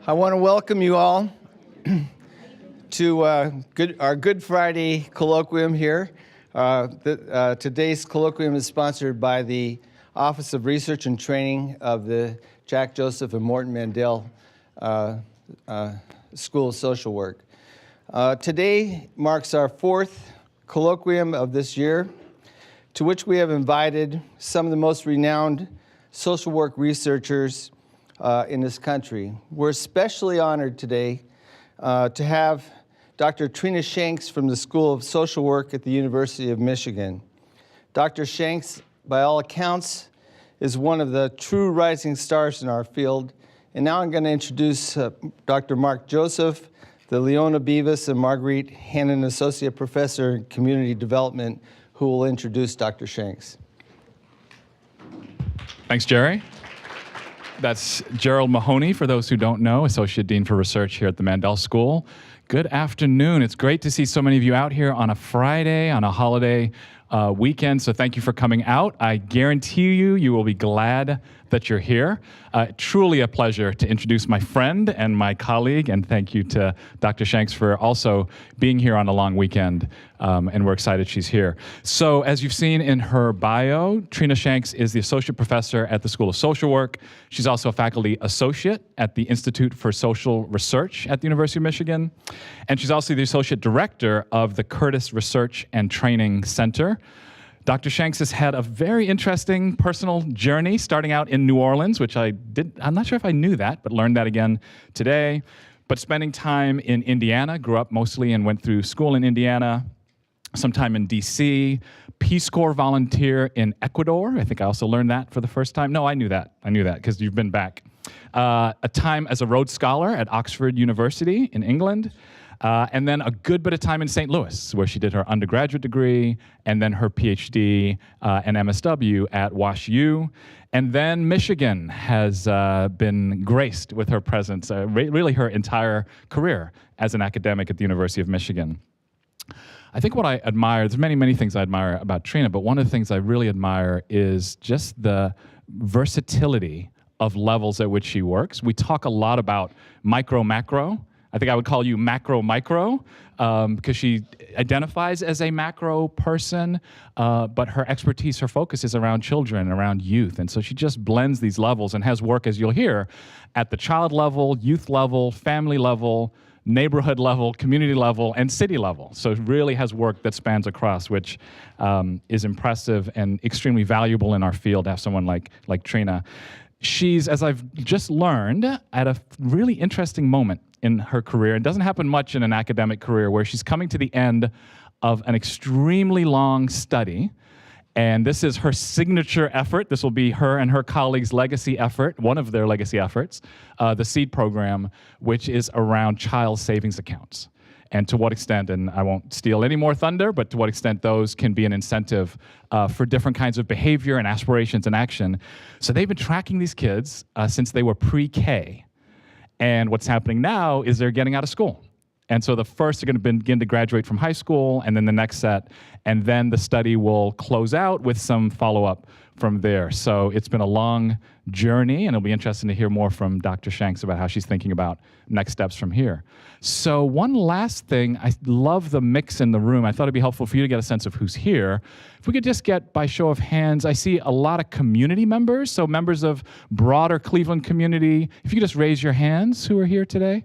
I want to welcome you all to our Good Friday colloquium here. Today's colloquium is sponsored by the Office of Research and Training of the Jack Joseph and Morton Mandel School of Social Work. Today marks our fourth colloquium of this year, to which we have invited some of the most renowned social work researchers in this country. We're especially honored today to have Dr. Trina Shanks from the School of Social Work at the University of Michigan. Dr. Shanks, by all accounts, is one of the true rising stars in our field. And now I'm going to introduce Dr. Mark Joseph, the Leona Beavis and Marguerite Hannon Associate Professor in Community Development, who will introduce Dr. Shanks. Thanks, Jerry. That's Gerald Mahoney, for those who don't know, Associate Dean for Research here at the Mandel School. Good afternoon. It's great to see so many of you out here on a Friday, on a holiday weekend, so thank you for coming out. I guarantee you will be glad that you're here. Truly a pleasure to introduce my friend and my colleague, and thank you to Dr. Shanks for also being here on a long weekend, and we're excited she's here. So as you've seen in her bio, Trina Shanks is the Associate Professor at the School of Social Work. She's also a Faculty Associate at the Institute for Social Research at the University of Michigan, and she's also the Associate Director of the Curtis Research and Training Center. Dr. Shanks has had a very interesting personal journey, starting out in New Orleans, which I'm not sure if I knew that, but learned that again today. But spending time in Indiana, grew up mostly and went through school in Indiana, some time in DC, Peace Corps volunteer in Ecuador. I think I also learned that for the first time. No, I knew that because you've been back. A time as a Rhodes Scholar at Oxford University in England. And then a good bit of time in St. Louis, where she did her undergraduate degree, and then her PhD and MSW at WashU. And then Michigan has been graced with her presence, really her entire career as an academic at the University of Michigan. I think what I admire, there's many, many things I admire about Trina, but one of the things I really admire is just the versatility of levels at which she works. We talk a lot about micro-macro. I think I would call you macro-micro, because she identifies as a macro person, but her expertise, her focus is around children, around youth. And so she just blends these levels and has work, as you'll hear, at the child level, youth level, family level, neighborhood level, community level, and city level. So it really has work that spans across, which is impressive and extremely valuable in our field to have someone like Trina. She's, as I've just learned, at a really interesting moment in her career. It doesn't happen much in an academic career, where she's coming to the end of an extremely long study. And this is her signature effort. This will be her and her colleagues' legacy effort, one of their legacy efforts, the SEED program, which is around child savings accounts. And to what extent, and I won't steal any more thunder, but to what extent those can be an incentive for different kinds of behavior and aspirations and action. So they've been tracking these kids since they were pre-K. And what's happening now is they're getting out of school. And so the first are going to begin to graduate from high school, and then the next set, and then the study will close out with some follow-up from there. So it's been a long journey, and it'll be interesting to hear more from Dr. Shanks about how she's thinking about next steps from here. So one last thing, I love the mix in the room. I thought it'd be helpful for you to get a sense of who's here. If we could just get, by show of hands, I see a lot of community members, so members of broader Cleveland community. If you could just raise your hands who are here today.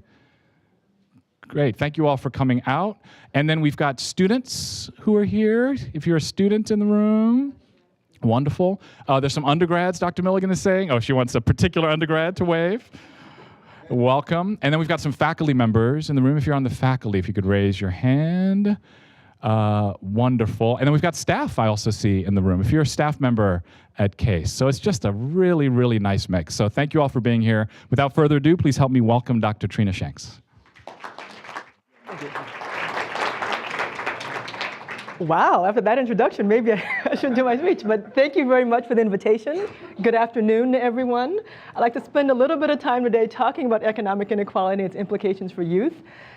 Great, thank you all for coming out. And then we've got students who are here. If you're a student in the room, wonderful. There's some undergrads, Dr. Milligan is saying. Oh, she wants a particular undergrad to wave. Welcome. And then we've got some faculty members in the room. If you're on the faculty, if you could raise your hand. Wonderful. And then we've got staff I also see in the room, if you're a staff member at Case. So it's just a really, really nice mix. So thank you all for being here. Without further ado, please help me welcome Dr. Trina Shanks. Wow, after that introduction, maybe I shouldn't do my speech, but thank you very much for the invitation. Good afternoon, everyone. I'd like to spend a little bit of time today talking about economic inequality and its implications for youth.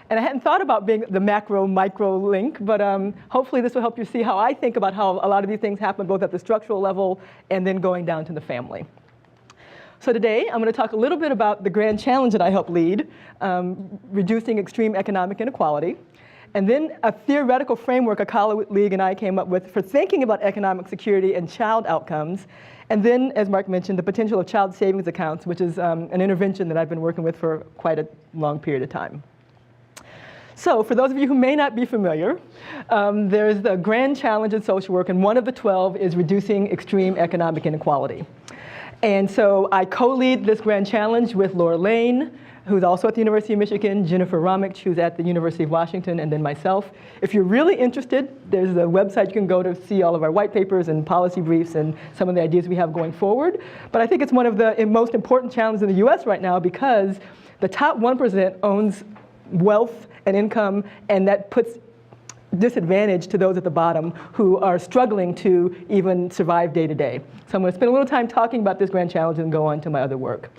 And I hadn't thought about being the macro-micro link, but hopefully this will help you see how I think about how a lot of these things happen both at the structural level and then going down to the family. So today, I'm going to talk a little bit about the grand challenge that I help lead, reducing extreme economic inequality, and then a theoretical framework a colleague and I came up with for thinking about economic security and child outcomes, and then, as Mark mentioned, the potential of child savings accounts, which is an intervention that I've been working with for quite a long period of time. So for those of you who may not be familiar, there's the grand challenge in social work, and one of the 12 is reducing extreme economic inequality. And so I co-lead this grand challenge with Laura Lane, who's also at the University of Michigan, Jennifer Ramich, who's at the University of Washington, and then myself. If you're really interested, there's a website you can go to see all of our white papers and policy briefs and some of the ideas we have going forward. But I think it's one of the most important challenges in the US right now because the top 1% owns wealth and income, and that puts disadvantage to those at the bottom who are struggling to even survive day to day. So I'm going to spend a little time talking about this grand challenge and go on to my other work.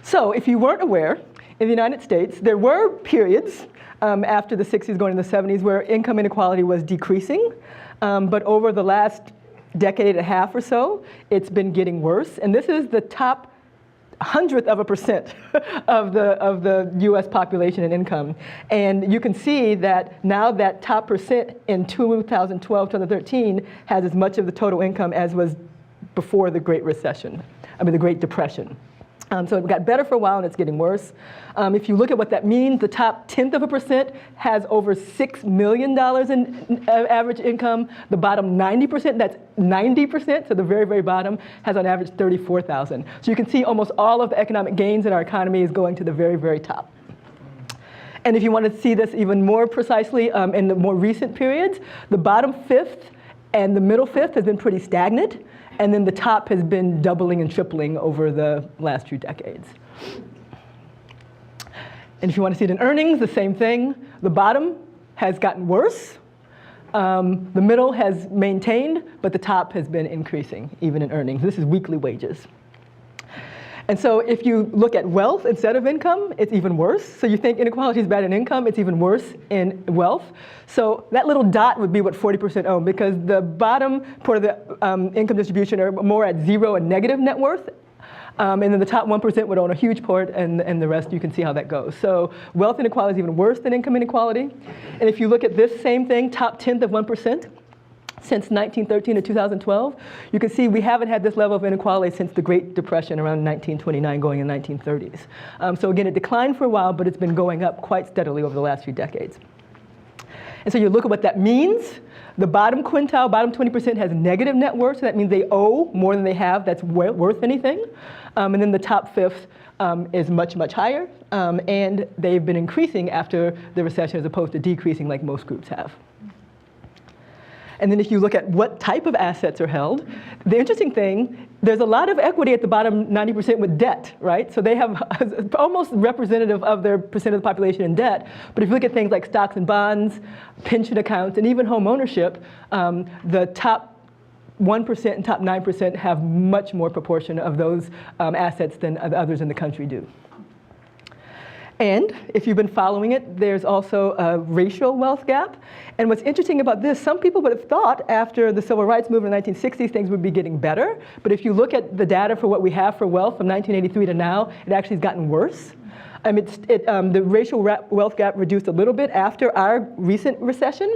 So if you weren't aware, in the United States, there were periods after the 60s going into the 70s where income inequality was decreasing. But over the last decade and a half or so, it's been getting worse. And this is the top 0.01% of the US population and income. And you can see that now that top percent in 2012, 2013 has as much of the total income as was before the Great Recession, the Great Depression. So it got better for a while and it's getting worse. If you look at what that means, the top 0.1% has over $6 million in average income. The bottom 90%, that's 90%, so the very, very bottom, has on average $34,000. So you can see almost all of the economic gains in our economy is going to the very, very top. And if you want to see this even more precisely in the more recent periods, the bottom fifth and the middle fifth has been pretty stagnant. And then the top has been doubling and tripling over the last few decades. And if you want to see it in earnings, the same thing. The bottom has gotten worse. The middle has maintained, but the top has been increasing, even in earnings. This is weekly wages. And so if you look at wealth instead of income, it's even worse. So you think inequality is bad in income, it's even worse in wealth. So that little dot would be what 40% own, because the bottom part of the income distribution are more at zero and negative net worth. And then the top 1% would own a huge part, and the rest, you can see how that goes. So wealth inequality is even worse than income inequality. And if you look at this same thing, top 1%, since 1913 to 2012, you can see we haven't had this level of inequality since the Great Depression around 1929 going in the 1930s. So again, it declined for a while, but it's been going up quite steadily over the last few decades. And so you look at what that means. The bottom quintile, bottom 20% has negative net worth, so that means they owe more than they have that's worth anything. And then the top fifth is much, much higher. And they've been increasing after the recession as opposed to decreasing like most groups have. And then if you look at what type of assets are held, the interesting thing, there's a lot of equity at the bottom 90% with debt, right? So they have almost representative of their percent of the population in debt. But if you look at things like stocks and bonds, pension accounts, and even home ownership, the top 1% and top 9% have much more proportion of those assets than others in the country do. And if you've been following it, there's also a racial wealth gap. And what's interesting about this, some people would have thought after the civil rights movement in the 1960s, things would be getting better. But if you look at the data for what we have for wealth from 1983 to now, it actually has gotten worse. The racial wealth gap reduced a little bit after our recent recession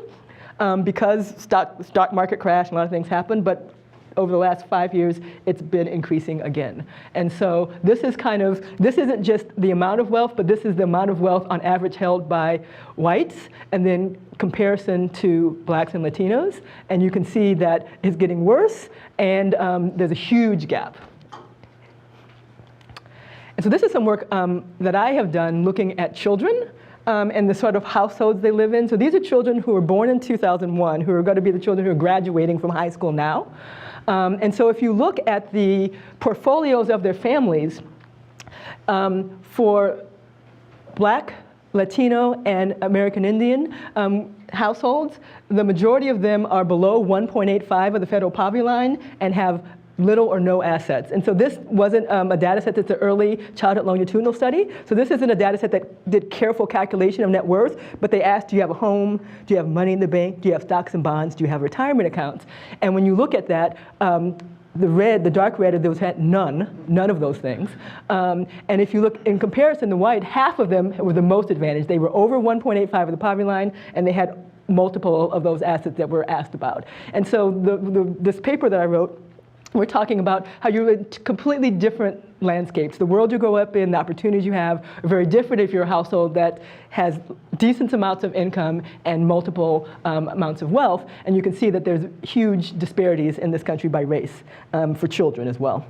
because stock market crash and a lot of things happened. But over the last 5 years, it's been increasing again. And so this isn't just the amount of wealth, but this is the amount of wealth on average held by whites, and then comparison to blacks and Latinos. And you can see that it's getting worse, and there's a huge gap. And so this is some work that I have done looking at children and the sort of households they live in. So these are children who were born in 2001, who are going to be the children who are graduating from high school now. And so if you look at the portfolios of their families, for Black, Latino, and American Indian households, the majority of them are below 1.85 of the federal poverty line and have little or no assets. And so this wasn't a data set that's an early childhood longitudinal study. So this isn't a data set that did careful calculation of net worth, but they asked, do you have a home? Do you have money in the bank? Do you have stocks and bonds? Do you have retirement accounts? And when you look at that, The red, the dark red, those had none of those things. And if you look in comparison, the white, half of them were the most advantaged. They were over 1.85 of the poverty line, and they had multiple of those assets that were asked about. And so this paper that I wrote, we're talking about how you're in completely different landscapes. The world you grow up in, the opportunities you have are very different if you're a household that has decent amounts of income and multiple amounts of wealth. And you can see that there's huge disparities in this country by race for children as well.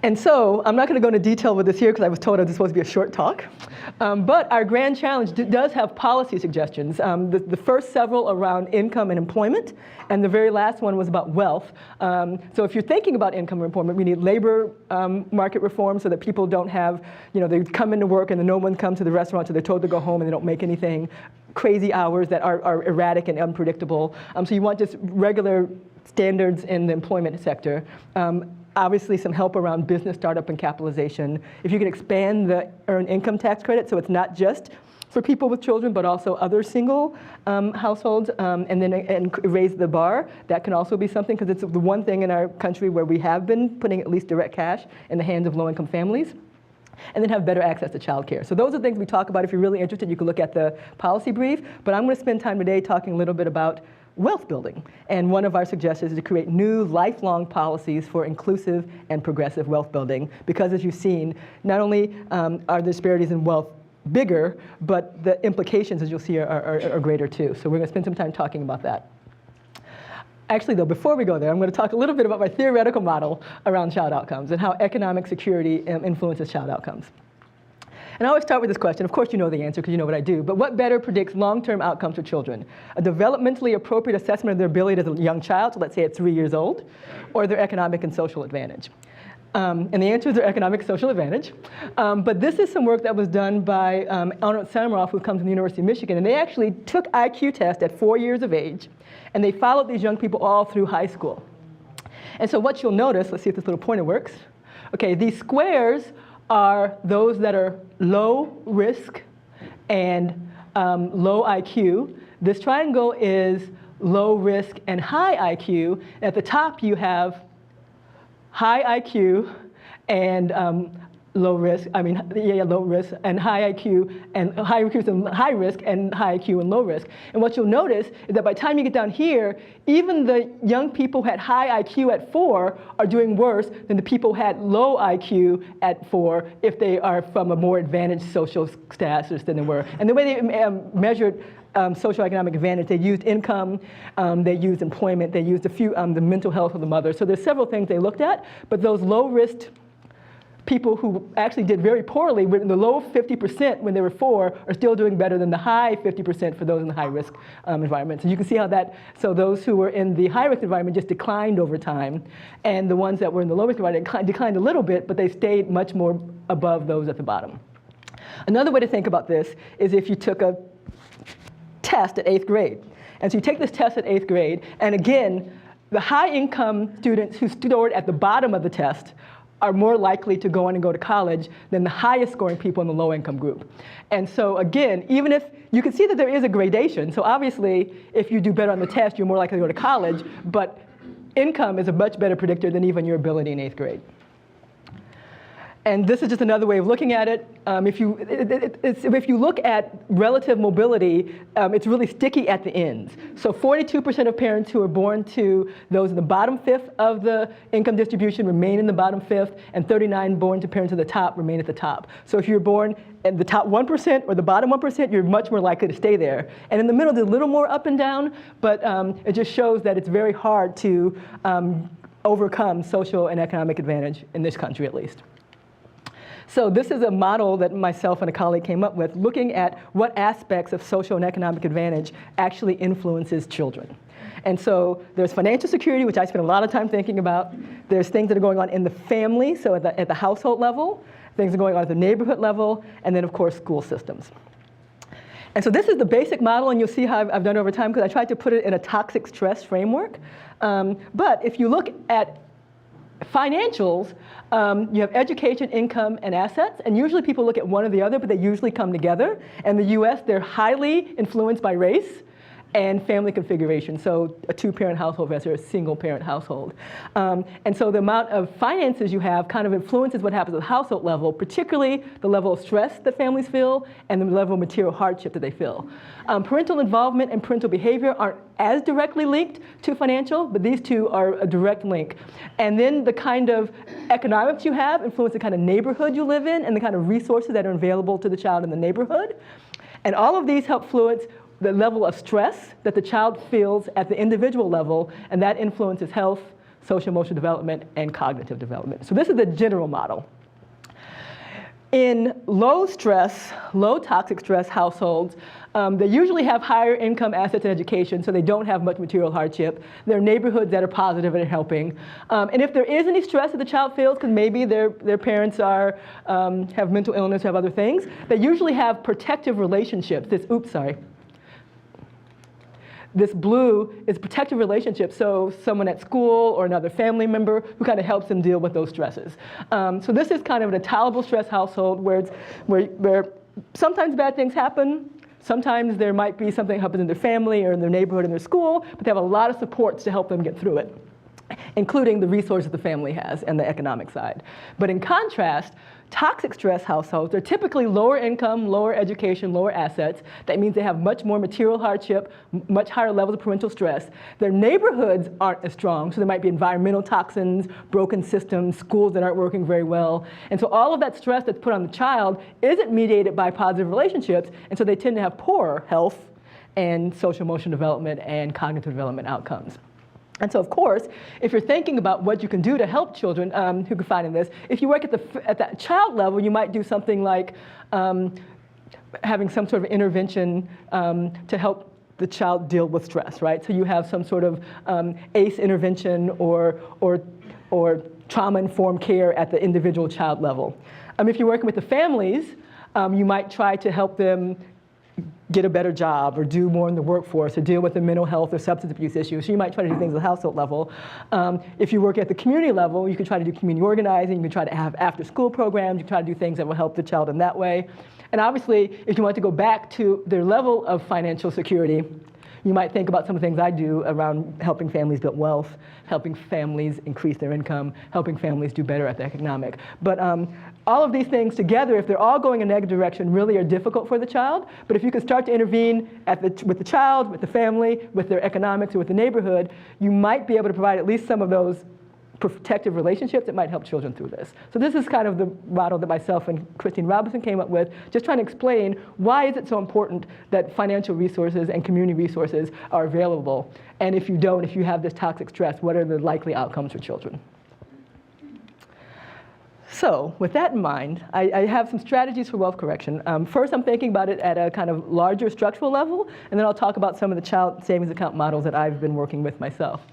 And so I'm not going to go into detail with this here because I was told it was supposed to be a short talk. But our grand challenge does have policy suggestions. The first several around income and employment, and the very last one was about wealth. So if you're thinking about income and employment, we need labor market reform so that people don't have, they come into work and then no one comes to the restaurant, so they're told to go home and they don't make anything. Crazy hours that are erratic and unpredictable. So you want just regular standards in the employment sector. Obviously, some help around business startup and capitalization. If you can expand the earned income tax credit, so it's not just for people with children, but also other single households, and raise the bar, that can also be something, because it's the one thing in our country where we have been putting at least direct cash in the hands of low-income families. And then have better access to childcare. So those are things we talk about. If you're really interested, you can look at the policy brief. But I'm going to spend time today talking a little bit about wealth building. And one of our suggestions is to create new lifelong policies for inclusive and progressive wealth building. Because as you've seen, not only are the disparities in wealth bigger, but the implications, as you'll see, are greater too. So we're going to spend some time talking about that. Actually, though, before we go there, I'm going to talk a little bit about my theoretical model around child outcomes and how economic security influences child outcomes. And I always start with this question. Of course, you know the answer because you know what I do. But what better predicts long-term outcomes for children? A developmentally appropriate assessment of their ability as a young child, so let's say at 3 years old, or their economic and social advantage? And the answer is their economic and social advantage. But this is some work that was done by Arnold Samaroff, who comes from the University of Michigan. And they actually took IQ tests at 4 years of age. And they followed these young people all through high school. And so what you'll notice, let's see if this little pointer works. OK, these squares are those that are low risk and low IQ. This triangle is low risk and high IQ. At the top, you have high IQ and low risk, low risk and high IQ and high risk and high risk and high IQ and low risk. And what you'll notice is that by the time you get down here, even the young people who had high IQ at 4 are doing worse than the people who had low IQ at 4 if they are from a more advantaged social status than they were. And the way they measured socioeconomic advantage, they used income, they used employment, they used a few, the mental health of the mother. So there's several things they looked at, but those low risk people who actually did very poorly in the low 50% when they were 4 are still doing better than the high 50% for those in the high risk environments. And you can see how that, so those who were in the high risk environment just declined over time. And the ones that were in the low risk environment declined a little bit, but they stayed much more above those at the bottom. Another way to think about this is if you took a test at 8th grade. And so you take this test at 8th grade, and again, the high income students who scored at the bottom of the test are more likely to go on and go to college than the highest scoring people in the low income group. And so again, even if you can see that there is a gradation, so obviously if you do better on the test, you're more likely to go to college, but income is a much better predictor than even your ability in 8th grade. And this is just another way of looking at it. If you look at relative mobility, it's really sticky at the ends. So 42% of parents who are born to those in the bottom fifth of the income distribution remain in the bottom fifth, and 39 born to parents at the top remain at the top. So if you're born in the top 1% or the bottom 1%, you're much more likely to stay there. And in the middle, there's a little more up and down, but it just shows that it's very hard to overcome social and economic advantage in this country, at least. So this is a model that myself and a colleague came up with, looking at what aspects of social and economic advantage actually influences children. And so there's financial security, which I spend a lot of time thinking about. There's things that are going on in the family, so at the household level. Things are going on at the neighborhood level. And then, of course, school systems. And so this is the basic model, and you'll see how I've done it over time, because I tried to put it in a toxic stress framework. But if you look at financials, you have education, income, and assets. And usually people look at one or the other, but they usually come together. In the US, they're highly influenced by race. and family configuration, so a two-parent household versus a single-parent household. And so the amount of finances you have kind of influences what happens at the household level, particularly the level of stress that families feel and the level of material hardship that they feel. Parental involvement and parental behavior aren't as directly linked to financial, but these two are a direct link. And then the kind of economics you have influence the kind of neighborhood you live in and the kind of resources that are available to the child in the neighborhood. And all of these help influence the level of stress that the child feels at the individual level, and that influences health, social emotional development, and cognitive development. So this is the general model. In low stress, low toxic stress households, they usually have higher income, assets, and education, so they don't have much material hardship. They're neighborhoods that are positive and helping. And if there is any stress that the child feels, because maybe their parents have mental illness or have other things, they usually have protective relationships. This blue is protective relationships, so someone at school or another family member who kind of helps them deal with those stresses. So this is kind of an tolerable stress household where sometimes bad things happen, sometimes there might be something that happens in their family or in their neighborhood, in their school, but they have a lot of supports to help them get through it, including the resources the family has and the economic side. But in contrast, toxic stress households are typically lower income, lower education, lower assets. That means they have much more material hardship, much higher levels of parental stress. Their neighborhoods aren't as strong, so there might be environmental toxins, broken systems, schools that aren't working very well. And so all of that stress that's put on the child isn't mediated by positive relationships, and so they tend to have poor health and social emotional development and cognitive development outcomes. And so, of course, if you're thinking about what you can do to help children who can find in this, if you work at that child level, you might do something like having some sort of intervention to help the child deal with stress, right? So you have some sort of ACE intervention or trauma-informed care at the individual child level. If you're working with the families, you might try to help them get a better job or do more in the workforce or deal with the mental health or substance abuse issues. So you might try to do things at the household level. If you work at the community level, you can try to do community organizing, you can try to have after-school programs, you can try to do things that will help the child in that way. And obviously, if you want to go back to their level of financial security, you might think about some of the things I do around helping families build wealth, helping families increase their income, helping families do better at the economic. But all of these things together, if they're all going in a negative direction, really are difficult for the child. But if you can start to intervene with the child, with the family, with their economics, or with the neighborhood, you might be able to provide at least some of those protective relationships that might help children through this. So this is kind of the model that myself and Christine Robinson came up with, just trying to explain why is it so important that financial resources and community resources are available. And if you have this toxic stress, what are the likely outcomes for children? So with that in mind, I have some strategies for wealth correction. First, I'm thinking about it at a kind of larger structural level, and then I'll talk about some of the child savings account models that I've been working with myself.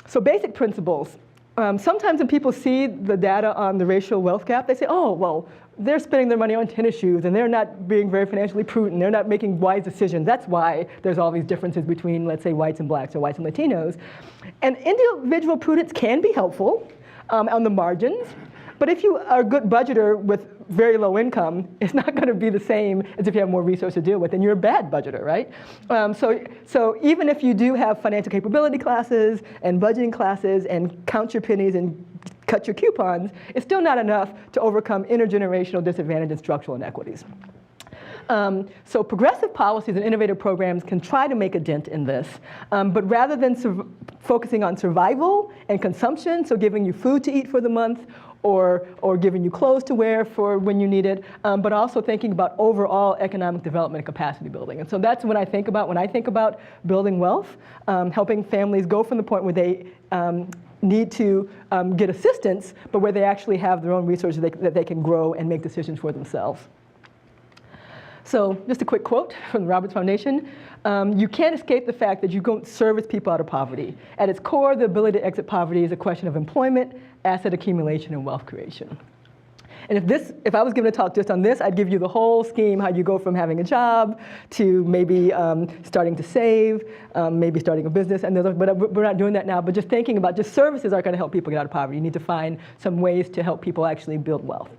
So basic principles. Sometimes when people see the data on the racial wealth gap, they say, oh, well, they're spending their money on tennis shoes, and they're not being very financially prudent, they're not making wise decisions. That's why there's all these differences between, let's say, whites and blacks or whites and Latinos. And individual prudence can be helpful on the margins. But if you are a good budgeter with very low income, it's not going to be the same as if you have more resources to deal with, and you're a bad budgeter, right? So even if you do have financial capability classes and budgeting classes and count your pennies and cut your coupons, it's still not enough to overcome intergenerational disadvantage and structural inequities. So progressive policies and innovative programs can try to make a dent in this, but rather than focusing on survival and consumption, so giving you food to eat for the month, or giving you clothes to wear for when you need it, but also thinking about overall economic development and capacity building. And so that's what I think about when I think about building wealth, helping families go from the point where they need to get assistance, but where they actually have their own resources that they can grow and make decisions for themselves. So just a quick quote from the Roberts Foundation. You can't escape the fact that you don't service people out of poverty. At its core, the ability to exit poverty is a question of employment, asset accumulation, and wealth creation. And if I was given a talk just on this, I'd give you the whole scheme, how you go from having a job to maybe starting to save, maybe starting a business, but we're not doing that now. But just thinking about just services aren't going to help people get out of poverty. You need to find some ways to help people actually build wealth.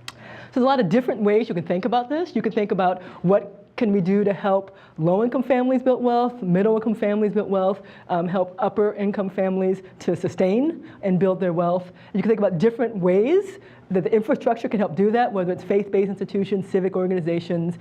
So there's a lot of different ways you can think about this. You can think about what can we do to help low-income families build wealth, middle-income families build wealth, help upper-income families to sustain and build their wealth? You can think about different ways that the infrastructure can help do that, whether it's faith-based institutions, civic organizations,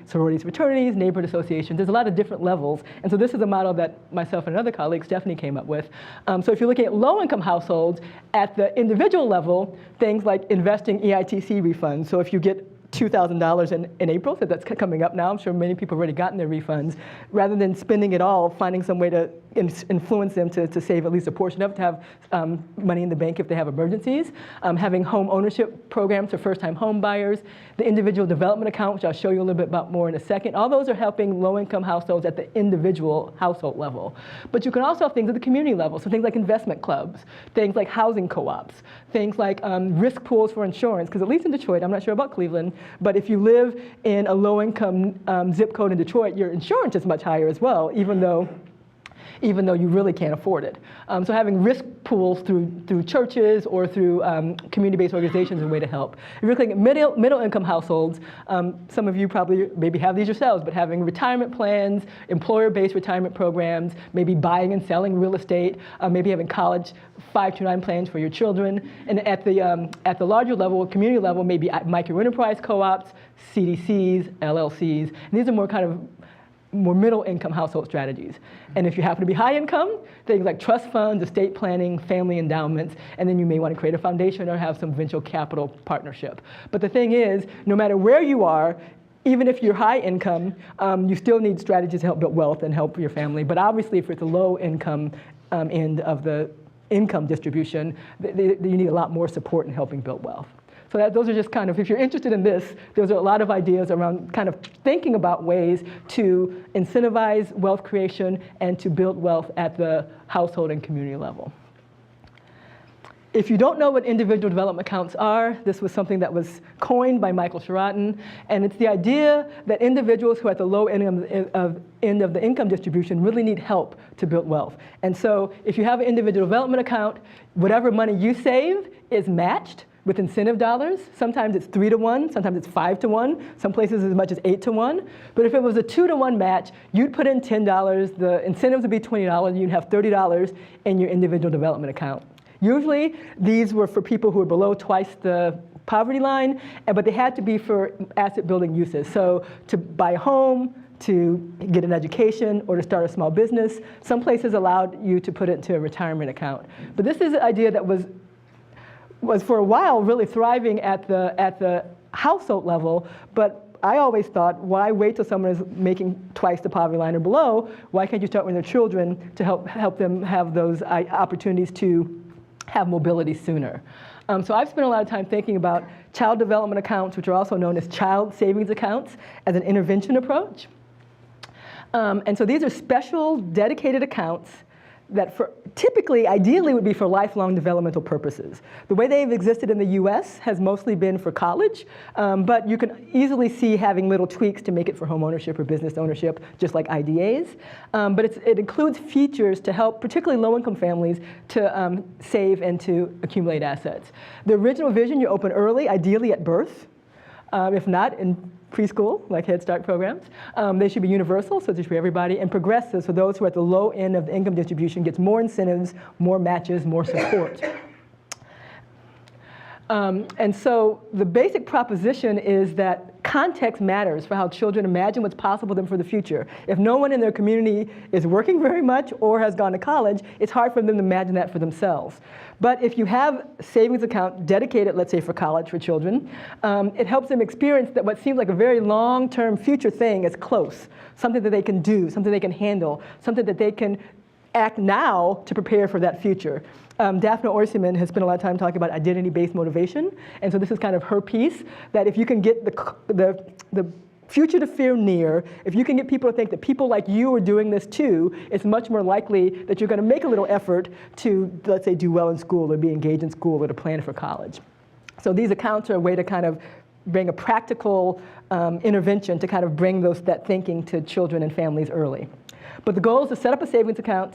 sororities, fraternities, neighborhood associations. There's a lot of different levels. And so this is a model that myself and another colleague, Stephanie, came up with. So if you're looking at low-income households, at the individual level, things like investing EITC refunds. So if you get $2,000 in April, so that's coming up now. I'm sure many people have already gotten their refunds. Rather than spending it all, finding some way to influence them to save at least a portion of it, to have money in the bank if they have emergencies. Having home ownership programs for first-time home buyers. The individual development account, which I'll show you a little bit about more in a second. All those are helping low-income households at the individual household level. But you can also have things at the community level, so things like investment clubs, things like housing co-ops, things like risk pools for insurance, because at least in Detroit, I'm not sure about Cleveland, but if you live in a low-income zip code in Detroit, your insurance is much higher as well, even though you really can't afford it. So having risk pools through churches or through community-based organizations is a way to help. If you're looking at middle-income households, some of you probably maybe have these yourselves, but having retirement plans, employer-based retirement programs, maybe buying and selling real estate, maybe having college 529 plans for your children, and at the larger level, community level, maybe micro-enterprise co-ops, CDCs, LLCs, and these are more middle-income household strategies. And if you happen to be high income, things like trust funds, estate planning, family endowments, and then you may want to create a foundation or have some venture capital partnership. But the thing is, no matter where you are, even if you're high income, you still need strategies to help build wealth and help your family. But obviously, if it's a low income end of the income distribution, you need a lot more support in helping build wealth. So those are just kind of, if you're interested in this, those are a lot of ideas around kind of thinking about ways to incentivize wealth creation and to build wealth at the household and community level. If you don't know what individual development accounts are, this was something that was coined by Michael Sheraton, and it's the idea that individuals who are at the low end of the income distribution really need help to build wealth. And so if you have an individual development account, whatever money you save is matched with incentive dollars. Sometimes it's 3 to 1, sometimes it's 5 to 1, some places as much as 8 to 1. But if it was a 2 to 1 match, you'd put in $10, the incentives would be $20, and you'd have $30 in your individual development account. Usually, these were for people who were below twice the poverty line, but they had to be for asset building uses. So to buy a home, to get an education, or to start a small business. Some places allowed you to put it into a retirement account. But this is an idea that was for a while really thriving at the household level, but I always thought, why wait till someone is making twice the poverty line or below? Why can't you start with their children to help them have those opportunities to have mobility sooner? So I've spent a lot of time thinking about child development accounts, which are also known as child savings accounts, as an intervention approach. And so these are special, dedicated accounts that typically, ideally, would be for lifelong developmental purposes. The way they've existed in the US has mostly been for college, but you can easily see having little tweaks to make it for home ownership or business ownership, just like IDAs. But it includes features to help particularly low-income families to save and to accumulate assets. The original vision, you open early, ideally at birth. If not, in preschool, like Head Start programs. They should be universal, so they should be everybody, and progressive, so those who are at the low end of the income distribution gets more incentives, more matches, more support. And so the basic proposition is that context matters for how children imagine what's possible for them for the future. If no one in their community is working very much or has gone to college, it's hard for them to imagine that for themselves. But if you have a savings account dedicated, let's say, for college for children, it helps them experience that what seems like a very long-term future thing is close, something that they can do, something they can handle, something that they can act now to prepare for that future. Daphne Oyserman has spent a lot of time talking about identity-based motivation, and so this is kind of her piece, that if you can get the future to feel near, if you can get people to think that people like you are doing this too, it's much more likely that you're going to make a little effort to, let's say, do well in school or be engaged in school or to plan for college. So these accounts are a way to kind of bring a practical intervention to kind of bring that thinking to children and families early. But the goal is to set up a savings account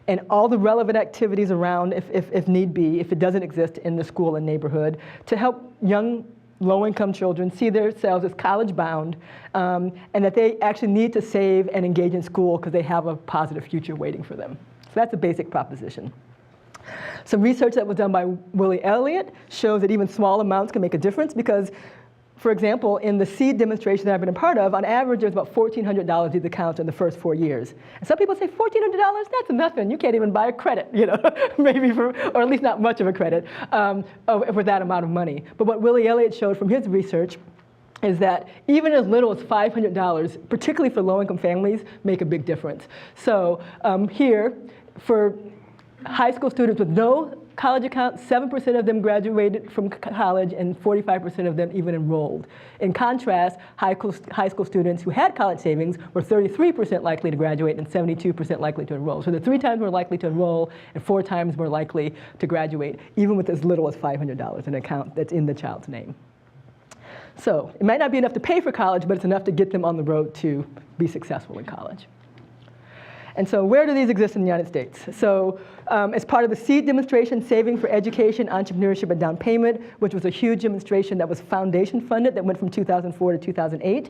and all the relevant activities around, if need be, if it doesn't exist in the school and neighborhood, to help young low-income children see themselves as college-bound, and that they actually need to save and engage in school because they have a positive future waiting for them. So that's a basic proposition. Some research that was done by Willie Elliott shows that even small amounts can make a difference because, for example, in the seed demonstration that I've been a part of, on average, there's about $1,400 these accounts in the first 4 years. And some people say, $1,400, that's nothing. You can't even buy a credit, maybe or at least not much of a credit for that amount of money. But what Willie Elliott showed from his research is that even as little as $500, particularly for low-income families, make a big difference. So here, for high school students with no college account, 7% of them graduated from college and 45% of them even enrolled. In contrast, high school students who had college savings were 33% likely to graduate and 72% likely to enroll. So they're 3 times more likely to enroll and 4 times more likely to graduate, even with as little as $500 in an account that's in the child's name. So it might not be enough to pay for college, but it's enough to get them on the road to be successful in college. And so where do these exist in the United States? So as part of the seed demonstration, Saving for Education, Entrepreneurship, and Down Payment, which was a huge demonstration that was foundation funded that went from 2004 to 2008.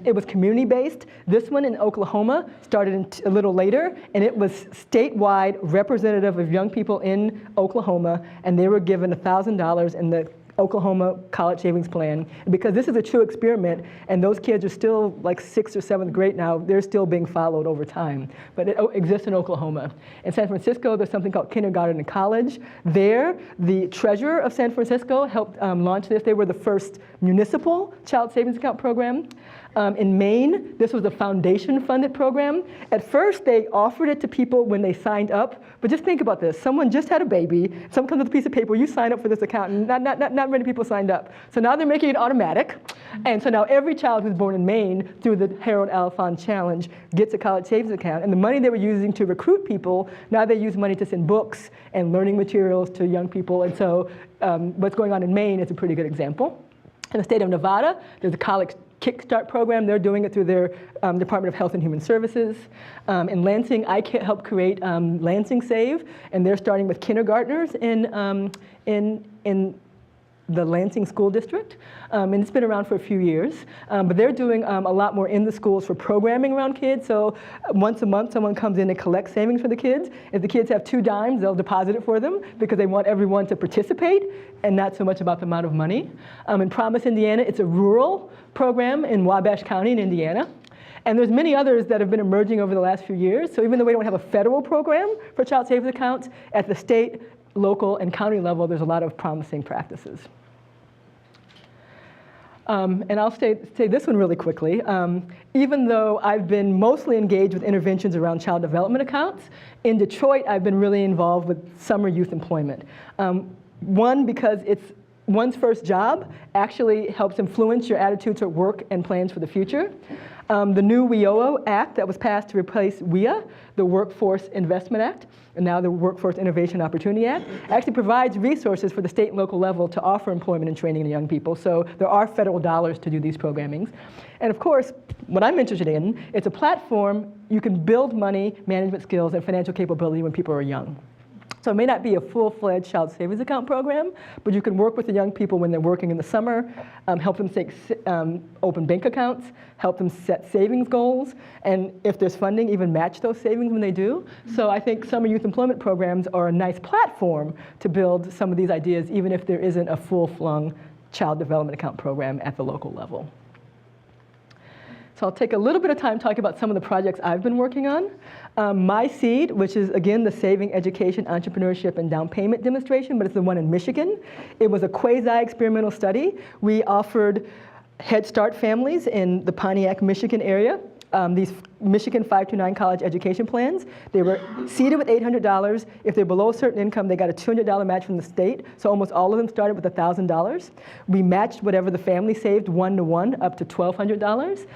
It was community-based. This one in Oklahoma started a little later, and it was statewide representative of young people in Oklahoma, and they were given $1,000 in the Oklahoma College Savings Plan. Because this is a true experiment, and those kids are still like 6th or 7th grade now, they're still being followed over time. But it exists in Oklahoma. In San Francisco, there's something called Kindergarten and College. There, the treasurer of San Francisco helped launch this. They were the first municipal child savings account program. In Maine, this was a foundation-funded program. At first, they offered it to people when they signed up. But just think about this. Someone just had a baby. Someone comes with a piece of paper. You sign up for this account. And not many people signed up. So now they're making it automatic. And so now every child who's born in Maine through the Harold Alphon Challenge gets a college savings account. And the money they were using to recruit people, now they use money to send books and learning materials to young people. And so what's going on in Maine is a pretty good example. In the state of Nevada, there's a college Kickstart program. They're doing it through their Department of Health and Human Services. In Lansing, I helped create Lansing Save, and they're starting with kindergartners in the Lansing School District, and it's been around for a few years. But they're doing a lot more in the schools for programming around kids. So once a month, someone comes in and collects savings for the kids. If the kids have 2 dimes, they'll deposit it for them because they want everyone to participate and not so much about the amount of money. In Promise, Indiana, it's a rural program in Wabash County in Indiana. And there's many others that have been emerging over the last few years. So even though we don't have a federal program for child savings accounts, at the state, local, and county level, there's a lot of promising practices. And I'll say this one really quickly. Even though I've been mostly engaged with interventions around child development accounts, in Detroit, I've been really involved with summer youth employment. One, because it's one's first job actually helps influence your attitude toward work and plans for the future. The new WIOA Act that was passed to replace WIA, the Workforce Investment Act, and now the Workforce Innovation Opportunity Act, actually provides resources for the state and local level to offer employment and training to young people. So there are federal dollars to do these programmings. And of course, what I'm interested in, it's a platform you can build money, management skills, and financial capability when people are young. So it may not be a full-fledged child savings account program, but you can work with the young people when they're working in the summer, help them open bank accounts, help them set savings goals, and if there's funding, even match those savings when they do. So I think summer youth employment programs are a nice platform to build some of these ideas, even if there isn't a full-flung child development account program at the local level. So I'll take a little bit of time talking about some of the projects I've been working on. My Seed, which is, again, the Saving Education, Entrepreneurship, and Down Payment demonstration, but it's the one in Michigan. It was a quasi-experimental study. We offered Head Start families in the Pontiac, Michigan area these Michigan 529 college education plans. They were seeded with $800. If they're below a certain income, they got a $200 match from the state. So almost all of them started with $1,000. We matched whatever the family saved 1-to-1 up to $1,200.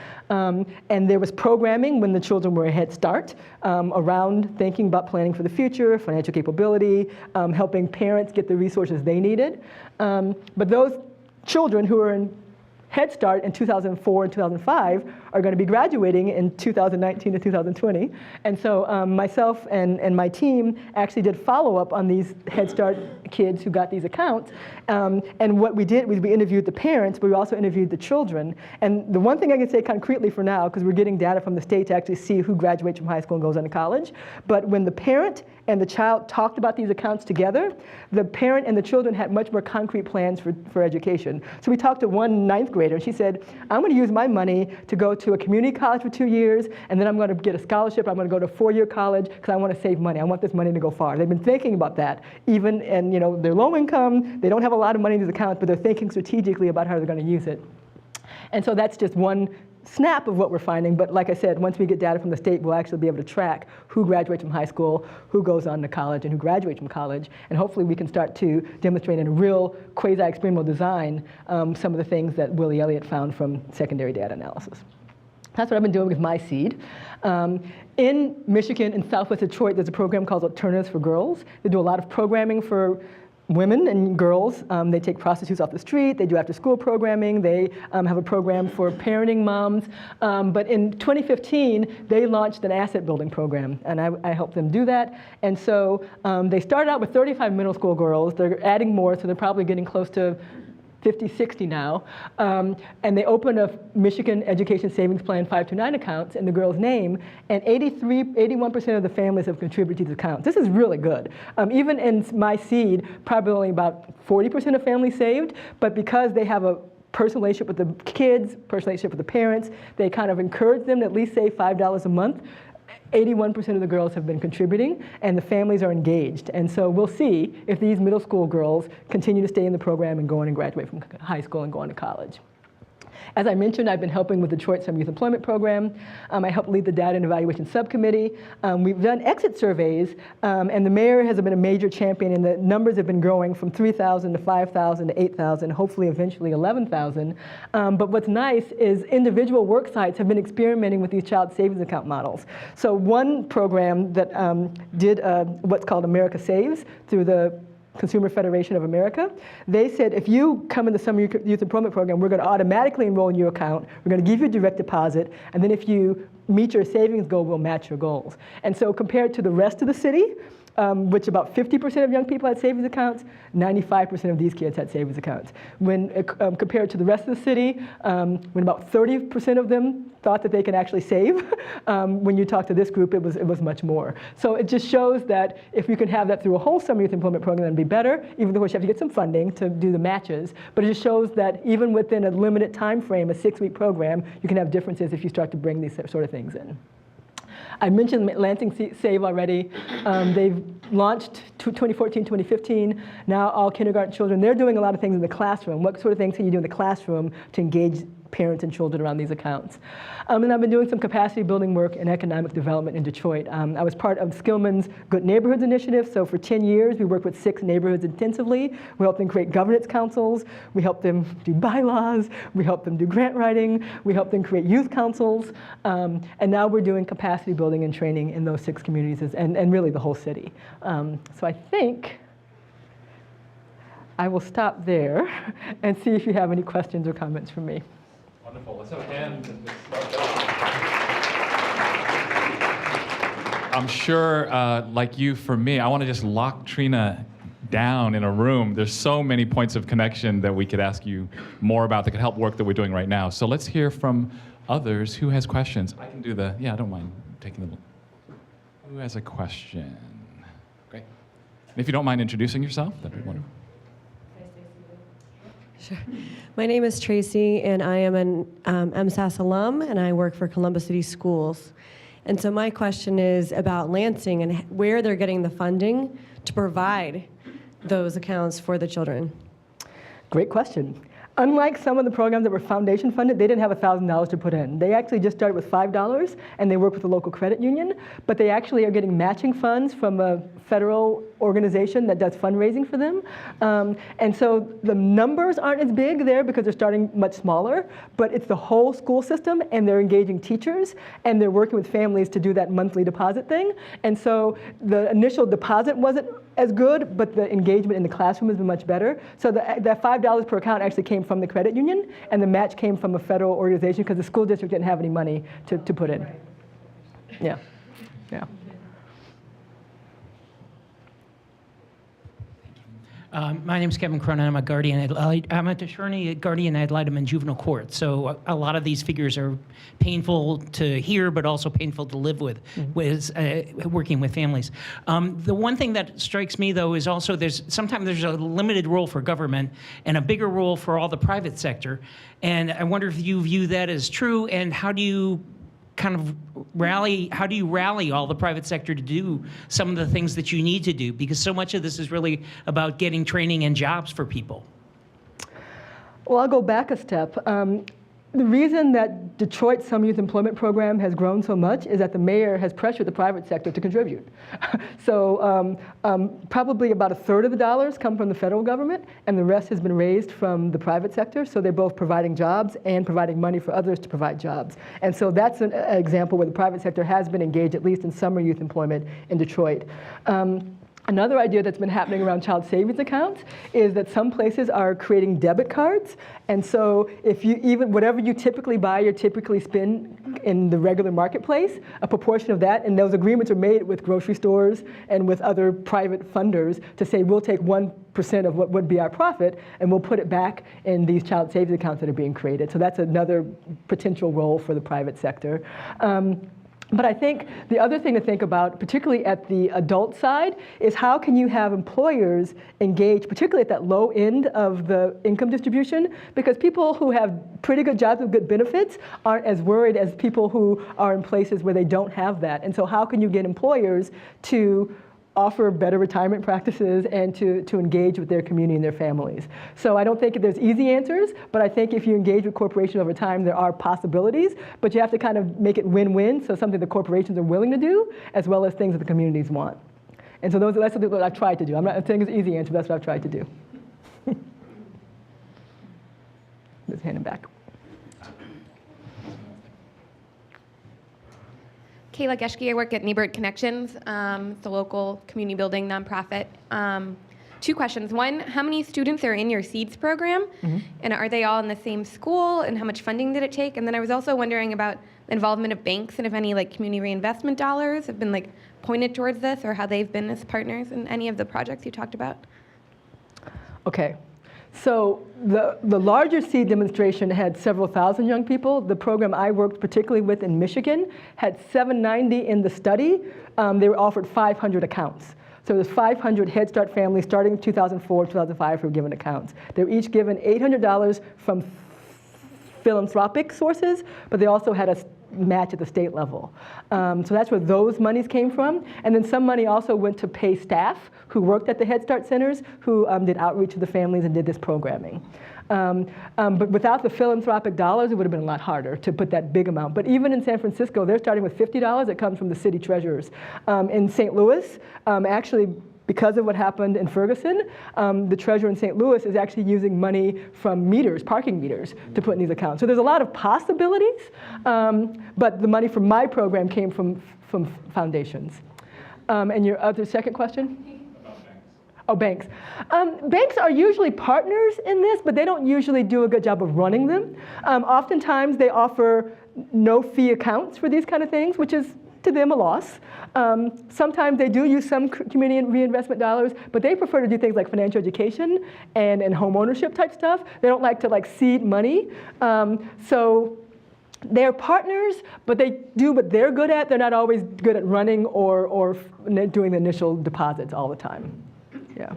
And there was programming when the children were a Head Start around thinking about planning for the future, financial capability, helping parents get the resources they needed. But those children who were in Head Start in 2004 and 2005 are going to be graduating in 2019 to 2020. And so myself and my team actually did follow-up on these Head Start kids who got these accounts. And what we did was we interviewed the parents, but we also interviewed the children. And the one thing I can say concretely for now, because we're getting data from the state to actually see who graduates from high school and goes on to college, but when the parent and the child talked about these accounts together, the parent and the children had much more concrete plans for education. So we talked to one 9th grader, and she said, I'm going to use my money to go to a community college for 2 years, and then I'm going to get a scholarship. I'm going to go to a 4-year college because I want to save money. I want this money to go far. They've been thinking about that. Even, and they're low income, they don't have a lot of money in these accounts, but they're thinking strategically about how they're going to use it. And so that's just one snap of what we're finding, but like I said, once we get data from the state, we'll actually be able to track who graduates from high school, who goes on to college, and who graduates from college, and hopefully we can start to demonstrate in a real quasi-experimental design some of the things that Willie Elliott found from secondary data analysis. That's what I've been doing with my seed. In Michigan and Southwest Detroit, there's a program called Alternatives for Girls. They do a lot of programming for women and girls. They take prostitutes off the street. They do after-school programming. They have a program for parenting moms. But in 2015, they launched an asset building program, and I helped them do that. And so they started out with 35 middle school girls. They're adding more, so they're probably getting close to 50, 60 now. And they opened a Michigan Education Savings Plan 529 accounts in the girl's name, and 81% of the families have contributed to these accounts. This is really good. Even in my seed, probably only about 40% of families saved, but because they have a personal relationship with the kids, personal relationship with the parents, they kind of encourage them to at least save $5 a month. 81% of the girls have been contributing, and the families are engaged. And so we'll see if these middle school girls continue to stay in the program and go on and graduate from high school and go on to college. As I mentioned, I've been helping with the Detroit Summer Youth Employment Program. I helped lead the Data and Evaluation Subcommittee. We've done exit surveys, and the mayor has been a major champion, and the numbers have been growing from 3,000 to 5,000 to 8,000, hopefully eventually 11,000. But what's nice is individual work sites have been experimenting with these child savings account models. So one program that did what's called America Saves through the Consumer Federation of America, they said if you come in the Summer Youth Employment Program, we're going to automatically enroll in your account, we're going to give you a direct deposit, and then if you meet your savings goal, we'll match your goals. And so compared to the rest of the city, which about 50% of young people had savings accounts, 95% of these kids had savings accounts. When compared to the rest of the city, when about 30% of them thought that they can actually save, when you talk to this group, it was much more. So it just shows that if you can have that through a whole summer youth employment program, that'd be better, even though you have to get some funding to do the matches. But it just shows that even within a limited time frame, a 6-week program, you can have differences if you start to bring these sort of things in. I mentioned Lansing Save already. They've launched 2014, 2015. Now all kindergarten children, they're doing a lot of things in the classroom. What sort of things can you do in the classroom to engage parents and children around these accounts? And I've been doing some capacity building work in economic development in Detroit. I was part of Skillman's Good Neighborhoods Initiative, so for 10 years we worked with 6 neighborhoods intensively. We helped them create governance councils, we helped them do bylaws, we helped them do grant writing, we helped them create youth councils, and now we're doing capacity building and training in those 6 communities and really the whole city. So I think I will stop there and see if you have any questions or comments for me. Wonderful. Let's have a hand. I'm sure, like you, for me, I want to just lock Trina down in a room. There's so many points of connection that we could ask you more about that could help work that we're doing right now. So let's hear from others. Who has questions? I can do the, I don't mind taking the, who has a question? Great. And if you don't mind introducing yourself, that'd be wonderful. Sure. My name is Tracy, and I am an MSAS alum, and I work for Columbus City Schools. And so my question is about Lansing and where they're getting the funding to provide those accounts for the children. Great question. Unlike some of the programs that were foundation funded, they didn't have $1,000 to put in. They actually just started with $5, and they work with the local credit union, but they actually are getting matching funds from a federal organization that does fundraising for them. And so the numbers aren't as big there because they're starting much smaller, but it's the whole school system, and they're engaging teachers, and they're working with families to do that monthly deposit thing. And so the initial deposit wasn't as good, but the engagement in the classroom has been much better. So that $5 per account actually came from the credit union, and the match came from a federal organization because the school district didn't have any money to put in. Yeah, yeah. My name is Kevin Cronin. I'm a guardian. I'm an attorney, guardian ad litem in juvenile court. So a lot of these figures are painful to hear, but also painful to live with, working with families. The one thing that strikes me, though, is also sometimes there's a limited role for government and a bigger role for all the private sector. And I wonder if you view that as true, and how do you kind of rally all the private sector to do some of the things that you need to do? Because so much of this is really about getting training and jobs for people. Well, I'll go back a step. The reason that Detroit's Summer Youth Employment Program has grown so much is that the mayor has pressured the private sector to contribute. So probably about a third of the dollars come from the federal government, and the rest has been raised from the private sector. So they're both providing jobs and providing money for others to provide jobs. And so that's an example where the private sector has been engaged, at least in summer youth employment in Detroit. Another idea that's been happening around child savings accounts is that some places are creating debit cards. And so if you whatever you typically buy, you typically spend in the regular marketplace, a proportion of that, and those agreements are made with grocery stores and with other private funders to say, we'll take 1% of what would be our profit, and we'll put it back in these child savings accounts that are being created. So that's another potential role for the private sector. But I think the other thing to think about, particularly at the adult side, is how can you have employers engage, particularly at that low end of the income distribution, because people who have pretty good jobs with good benefits aren't as worried as people who are in places where they don't have that. And so how can you get employers to offer better retirement practices and to engage with their community and their families? So I don't think there's easy answers, but I think if you engage with corporations over time, there are possibilities, but you have to kind of make it win-win, so something the corporations are willing to do, as well as things that the communities want. And so that's what I've tried to do. I'm not saying it's an easy answer, but that's what I've tried to do. Just hand it back. Kayla Geschke, I work at Neighborhood Connections, the local community building nonprofit. Two questions. One, how many students are in your SEEDS program? Mm-hmm. And are they all in the same school? And how much funding did it take? And then I was also wondering about the involvement of banks and if any community reinvestment dollars have been pointed towards this, or how they've been as partners in any of the projects you talked about. Okay. So the larger SEED demonstration had several thousand young people. The program I worked particularly with in Michigan had 790 in the study. They were offered 500 accounts. So there's 500 Head Start families starting in 2004, 2005 who were given accounts. They were each given $800 from philanthropic sources, but they also had a match at the state level. So that's where those monies came from. And then some money also went to pay staff who worked at the Head Start centers, who did outreach to the families and did this programming. But without the philanthropic dollars, it would have been a lot harder to put that big amount. But even in San Francisco, they're starting with $50 that comes from the city treasurers. In St. Louis, actually, because of what happened in Ferguson, the treasurer in St. Louis is actually using money from meters, parking meters, to put in these accounts. So there's a lot of possibilities, but the money from my program came from foundations. And your other second question? Oh, banks. Banks are usually partners in this, but they don't usually do a good job of running them. Oftentimes they offer no-fee accounts for these kind of things, which is to them a loss. Sometimes they do use some community reinvestment dollars, but they prefer to do things like financial education and home ownership type stuff. They don't like to seed money. So they're partners, but they do what they're good at. They're not always good at running or doing the initial deposits all the time. Yeah.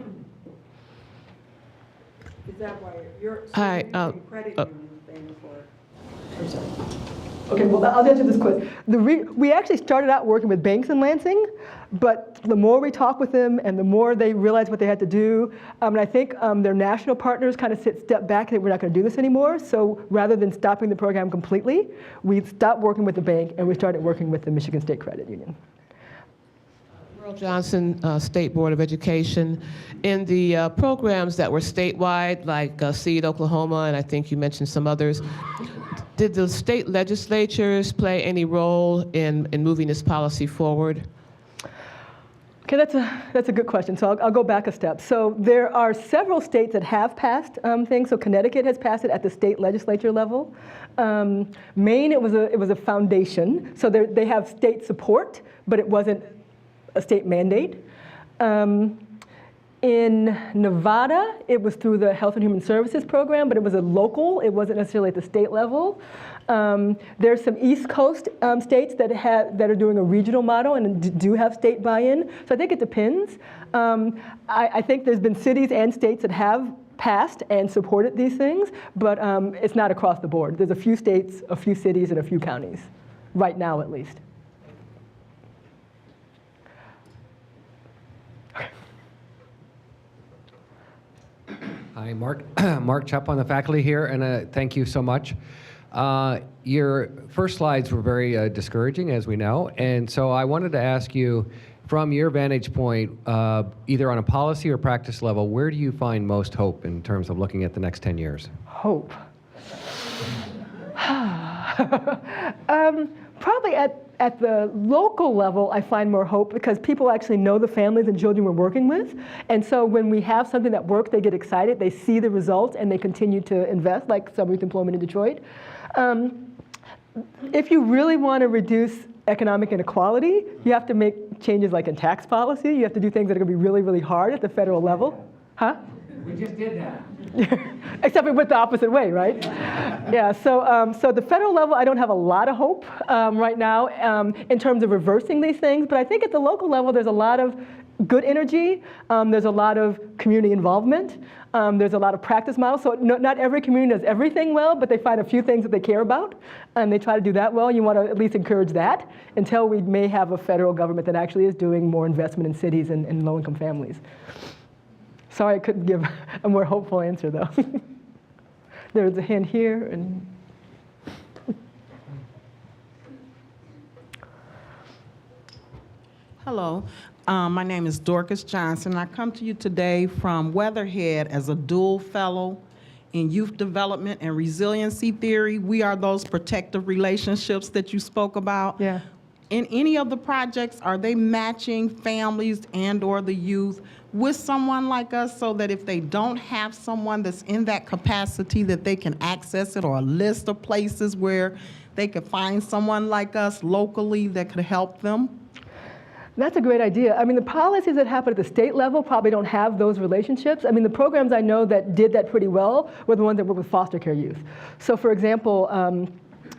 Is that why you're Hi, credit union paying for? I'm sorry. Okay, well, I'll answer this quick. We actually started out working with banks in Lansing, but the more we talk with them and the more they realize what they had to do, and I think their national partners kind of step back and say, we're not going to do this anymore. So rather than stopping the program completely, we stopped working with the bank and we started working with the Michigan State Credit Union. Johnson, State Board of Education. In the programs that were statewide, like Seed, Oklahoma, and I think you mentioned some others, did the state legislatures play any role in moving this policy forward? Okay, that's a good question. So I'll go back a step. So there are several states that have passed things. So Connecticut has passed it at the state legislature level. Maine, it was a foundation. So they have state support, but it wasn't a state mandate. In Nevada, it was through the Health and Human Services program, but it was a local. It wasn't necessarily at the state level. There's some East Coast states that are doing a regional model and do have state buy-in. So I think it depends. I think there's been cities and states that have passed and supported these things, but it's not across the board. There's a few states, a few cities, and a few counties, right now at least. Hi, Mark. Mark Chupp on the faculty here, and thank you so much. Your first slides were very discouraging, as we know, and so I wanted to ask you, from your vantage point, either on a policy or practice level, where do you find most hope in terms of looking at the next 10 years? Hope. Probably at the local level, I find more hope because people actually know the families and children we're working with. And so when we have something that works, they get excited, they see the results, and they continue to invest, like Summer Youth Employment in Detroit. If you really want to reduce economic inequality, you have to make changes like in tax policy. You have to do things that are going to be really, really hard at the federal level. Huh? We just did that. Except we went the opposite way, right? Yeah, so the federal level, I don't have a lot of hope right now in terms of reversing these things, but I think at the local level, there's a lot of good energy, there's a lot of community involvement, there's a lot of practice models. So not every community does everything well, but they find a few things that they care about, and they try to do that well. You want to at least encourage that until we may have a federal government that actually is doing more investment in cities and low-income families. Sorry I couldn't give a more hopeful answer, though. There's a hand here, and hello, my name is Dorcas Johnson. I come to you today from Weatherhead as a dual fellow in youth development and resiliency theory. We are those protective relationships that you spoke about. yeah. In any of the projects, are they matching families and or the youth with someone like us so that if they don't have someone that's in that capacity that they can access it, or a list of places where they could find someone like us locally that could help them? That's a great idea. I mean, the policies that happen at the state level probably don't have those relationships. I mean, the programs I know that did that pretty well were the ones that work with foster care youth. So for example,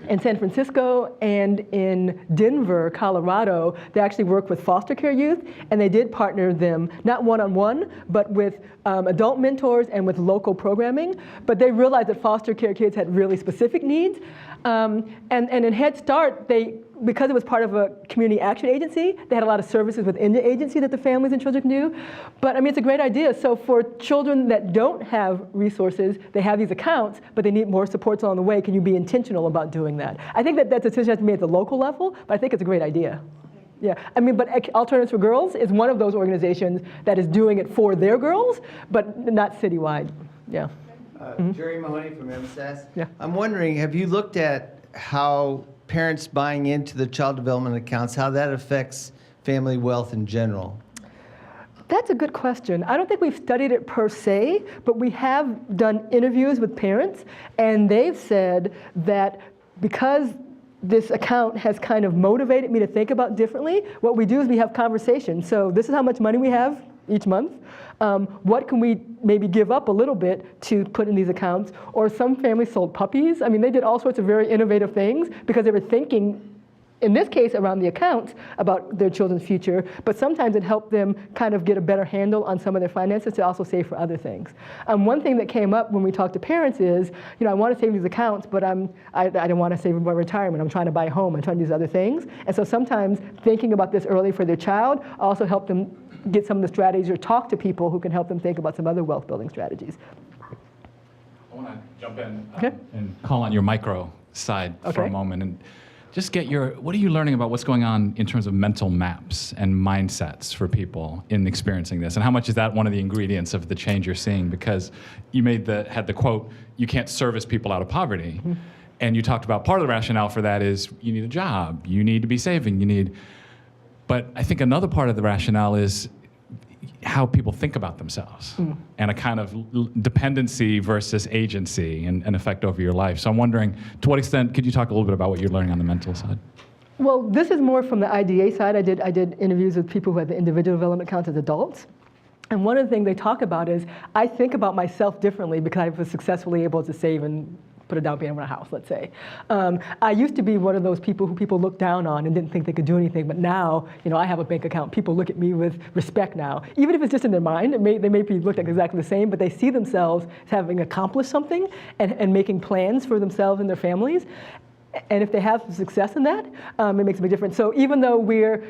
in San Francisco and in Denver, Colorado, they actually work with foster care youth, and they did partner them, not one-on-one, but with adult mentors and with local programming. But they realized that foster care kids had really specific needs. And in Head Start, because it was part of a community action agency, they had a lot of services within the agency that the families and children can do. But I mean, it's a great idea. So for children that don't have resources, they have these accounts, but they need more supports along the way. Can you be intentional about doing that? I think that decision has to be made at the local level, but I think it's a great idea. Yeah, I mean, but Alternatives for Girls is one of those organizations that is doing it for their girls, but not citywide. Yeah. Gerald Mahoney from MSAS. Yeah. I'm wondering, have you looked at how parents buying into the child development accounts, how that affects family wealth in general? That's a good question. I don't think we've studied it per se, but we have done interviews with parents, and they've said that because this account has kind of motivated me to think about differently, what we do is we have conversations. So this is how much money we have each month. What can we maybe give up a little bit to put in these accounts? Or some families sold puppies. I mean, they did all sorts of very innovative things because they were thinking, in this case, around the accounts about their children's future, but sometimes it helped them kind of get a better handle on some of their finances to also save for other things. One thing that came up when we talked to parents is, I want to save these accounts, but I don't want to save for my retirement. I'm trying to buy a home. I'm trying to do these other things. And so sometimes thinking about this early for their child also helped them get some of the strategies or talk to people who can help them think about some other wealth building strategies. I want to jump in Okay. and call on your micro side for a Okay. moment and just get what are you learning about what's going on in terms of mental maps and mindsets for people in experiencing this? And how much is that one of the ingredients of the change you're seeing? Because you had the quote, you can't service people out of poverty. Mm-hmm. And you talked about part of the rationale for that is you need a job, you need to be saving, but I think another part of the rationale is how people think about themselves and a kind of dependency versus agency and effect over your life. So I'm wondering, to what extent, could you talk a little bit about what you're learning on the mental side? Well, this is more from the IDA side. I did interviews with people who had the individual development accounts as adults. And one of the things they talk about is, I think about myself differently because I was successfully able to save and put a down payment on a house, let's say. I used to be one of those people who people looked down on and didn't think they could do anything, but now, I have a bank account. People look at me with respect now. Even if it's just in their mind, they may be looked at exactly the same, but they see themselves as having accomplished something and making plans for themselves and their families. And if they have success in that, it makes a big difference. So even though we're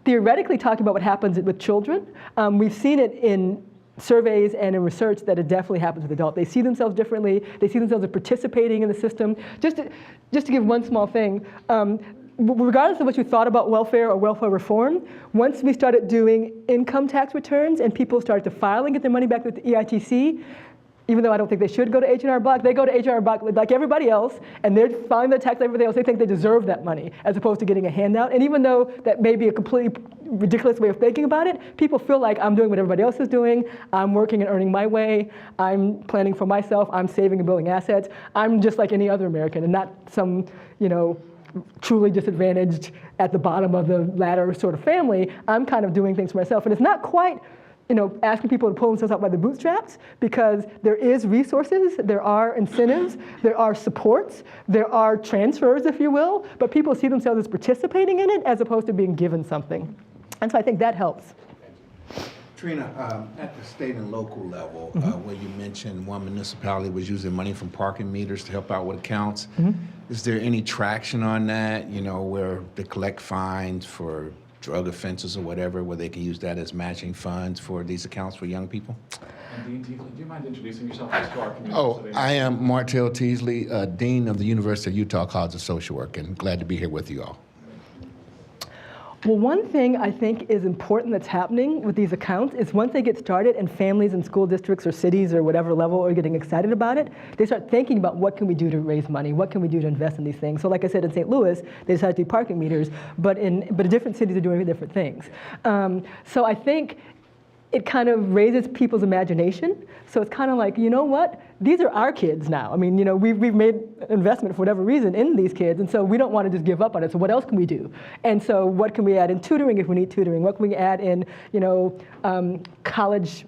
theoretically talking about what happens with children, we've seen it in surveys and in research that it definitely happens with adults. They see themselves differently. They see themselves as participating in the system. Just to give one small thing, regardless of what you thought about welfare or welfare reform, once we started doing income tax returns and people started to file and get their money back with the EITC, even though I don't think they should go to H&R Block, they go to H&R Block like everybody else, and they're filing their tax like everything else. They think they deserve that money, as opposed to getting a handout. And even though that may be a completely ridiculous way of thinking about it, people feel like I'm doing what everybody else is doing. I'm working and earning my way. I'm planning for myself. I'm saving and building assets. I'm just like any other American, and not some, truly disadvantaged at the bottom of the ladder sort of family. I'm kind of doing things for myself, and it's not quite asking people to pull themselves out by the bootstraps, because there is resources, there are incentives, there are supports, there are transfers, if you will, but people see themselves as participating in it as opposed to being given something. And so I think that helps. Trina, at the state and local level, where you mentioned one municipality was using money from parking meters to help out with accounts, is there any traction on that, where they collect fines for drug offenses or whatever, where they can use that as matching funds for these accounts for young people? And Dean, do you mind introducing yourself to our community? Oh, I am Martell Teasley, Dean of the University of Utah College of Social Work, and glad to be here with you all. Well, one thing I think is important that's happening with these accounts is once they get started and families and school districts or cities or whatever level are getting excited about it, they start thinking about what can we do to raise money? What can we do to invest in these things? So like I said, in St. Louis, they decided to do parking meters, but different cities are doing different things. So I think it kind of raises people's imagination. So it's kind of like, you know what? These are our kids now. I mean, we've made an investment for whatever reason in these kids, and so we don't want to just give up on it. So what else can we do? And so what can we add in tutoring if we need tutoring? What can we add in, college,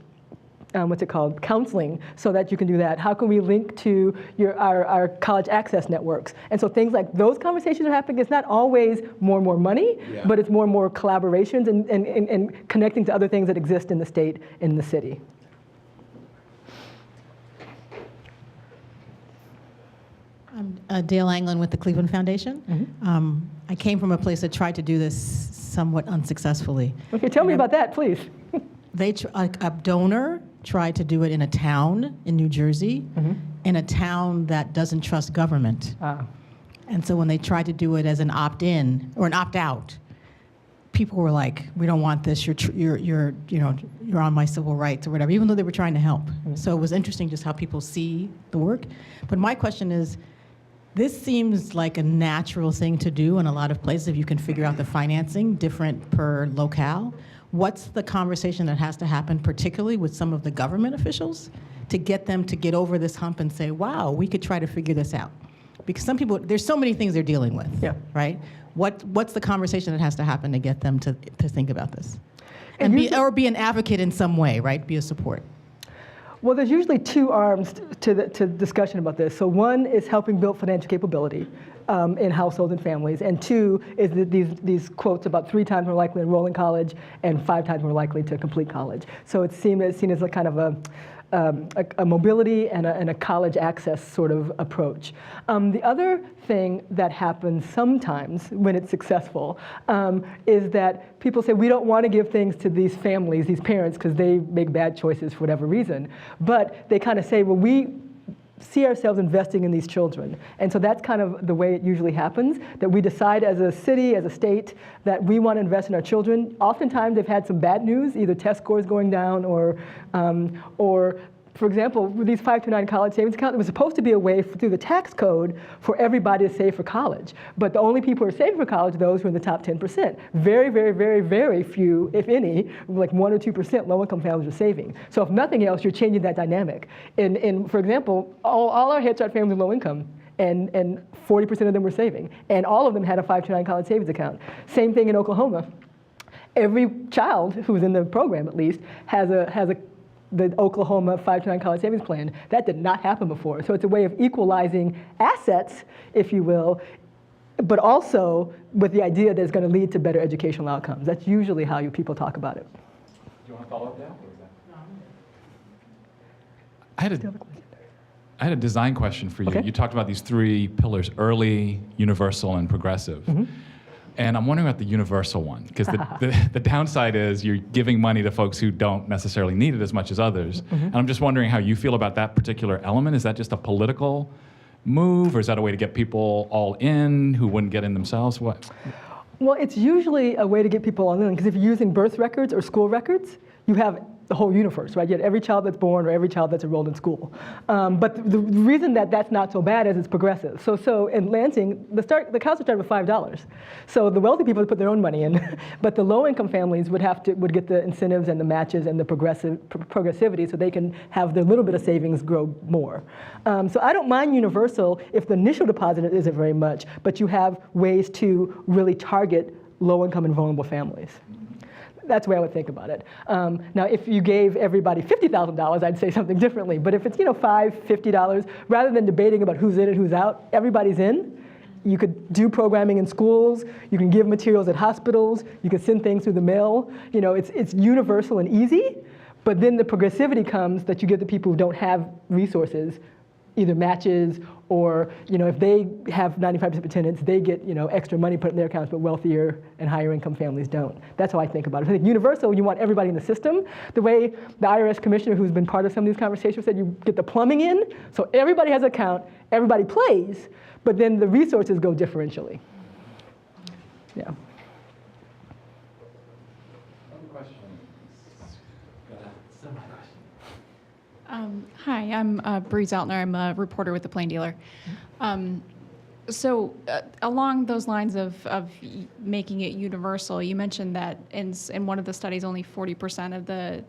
counseling, so that you can do that? How can we link to our college access networks? And so things like those conversations are happening. It's not always more and more money, but it's more and more collaborations and connecting to other things that exist in the state, in the city. I'm Dale Anglin with the Cleveland Foundation. I came from a place that tried to do this somewhat unsuccessfully. Okay, tell me about that, please. A donor tried to do it in a town in New Jersey, in a town that doesn't trust government. And so when they tried to do it as an opt-in or an opt-out, people were like, "We don't want this. You're on my civil rights or whatever," even though they were trying to help. So it was interesting just how people see the work. But my question is, this seems like a natural thing to do in a lot of places if you can figure out the financing, different per locale. What's the conversation that has to happen, particularly with some of the government officials, to get them to get over this hump and say, wow, we could try to figure this out? Because some people, there's so many things they're dealing with, right? What's the conversation that has to happen to get them to think about this? And be an advocate in some way, right? Be a support. Well, there's usually two arms to discussion about this. So one is helping build financial capability in households and families, and two is these quotes about 3 times more likely to enroll in college and 5 times more likely to complete college. So it's seen as a kind of a mobility and a college access sort of approach. The other thing that happens sometimes when it's successful is that people say, we don't want to give things to these families, these parents, because they make bad choices for whatever reason. But they kind of say, well, see ourselves investing in these children. And so that's kind of the way it usually happens, that we decide as a city, as a state, that we want to invest in our children. Oftentimes they've had some bad news, either test scores going down or for example, with these 529 college savings accounts, it was supposed to be a way through the tax code for everybody to save for college. But the only people who are saving for college are those who are in the top 10%. Very, very, very, very few, if any, like 1 or 2% low-income families are saving. So if nothing else, you're changing that dynamic. And for example, all our Head Start families are low income. And 40% of them were saving. And all of them had a 529 college savings account. Same thing in Oklahoma. Every child who's in the program, at least, has the Oklahoma 529 college savings plan. That did not happen before. So it's a way of equalizing assets, if you will, but also with the idea that it's going to lead to better educational outcomes. That's usually how people talk about it. Do you want to follow up now? I had a design question for you. Okay. You talked about these 3 pillars: early, universal, and progressive. Mm-hmm. And I'm wondering about the universal one, because the downside is you're giving money to folks who don't necessarily need it as much as others. Mm-hmm. And I'm just wondering how you feel about that particular element. Is that just a political move, or is that a way to get people all in who wouldn't get in themselves? What? Well, it's usually a way to get people on in, because if you're using birth records or school records, you have the whole universe, right? You have every child that's born or every child that's enrolled in school. But the reason that that's not so bad is it's progressive. So in Lansing, the council started with $5. So the wealthy people put their own money in, but the low-income families would get the incentives and the matches and the progressivity, so they can have their little bit of savings grow more. So I don't mind universal if the initial deposit isn't very much, but you have ways to really target low-income and vulnerable families. That's the way I would think about it. Now, if you gave everybody $50,000, I'd say something differently. But if it's $5, $50, rather than debating about who's in and who's out, everybody's in. You could do programming in schools. You can give materials at hospitals. You can send things through the mail. It's universal and easy. But then the progressivity comes that you give the people who don't have resources, either matches or if they have 95% attendance, they get extra money put in their accounts, but wealthier and higher income families don't. That's how I think about it. I think universal, you want everybody in the system. The way the IRS commissioner who's been part of some of these conversations said, you get the plumbing in, so everybody has an account, everybody plays, but then the resources go differentially. Yeah. Hi, I'm Bree Zeltner. I'm a reporter with the Plain Dealer. So along those lines of making it universal, you mentioned that in one of the studies, only 40% of the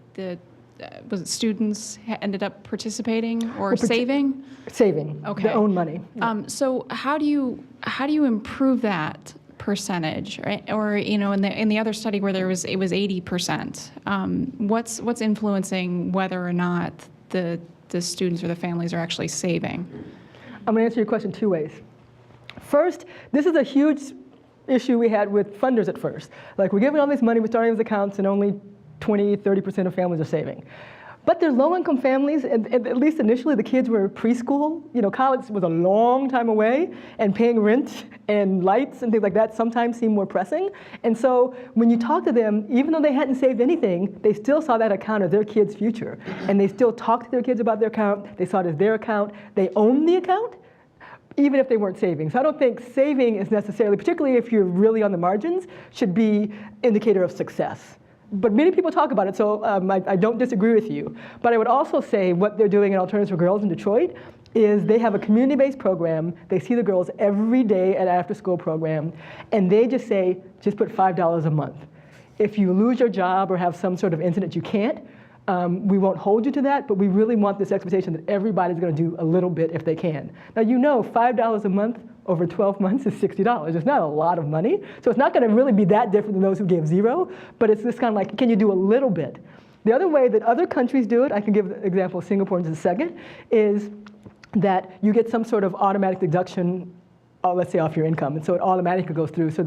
was it students ended up participating or saving? Saving, okay. Their own money. So how do you improve that percentage, right? Or in the other study where it was 80%. What's influencing whether or not the students or the families are actually saving? I'm going to answer your question 2 ways. First, this is a huge issue we had with funders at first. Like, we're giving all this money, we're starting these accounts, and only 20, 30% of families are saving. But they're low-income families, and at least initially, the kids were preschool. College was a long time away, and paying rent and lights and things like that sometimes seem more pressing. And so when you talk to them, even though they hadn't saved anything, they still saw that account as their kid's future. And they still talked to their kids about their account. They saw it as their account. They owned the account, even if they weren't saving. So I don't think saving is necessarily, particularly if you're really on the margins, should be indicator of success. But many people talk about it, so I don't disagree with you. But I would also say what they're doing in Alternatives for Girls in Detroit is they have a community-based program. They see the girls every day at after-school program, and they just say, just put $5 a month. If you lose your job or have some sort of incident you can't, we won't hold you to that, but we really want this expectation that everybody's going to do a little bit if they can. Now, $5 a month over 12 months is $60. It's not a lot of money, so it's not going to really be that different than those who gave zero, but it's this kind of like, can you do a little bit? The other way that other countries do it, I can give an example of Singapore in just a second, is that you get some sort of automatic deduction, let's say off your income, and so it automatically goes through. So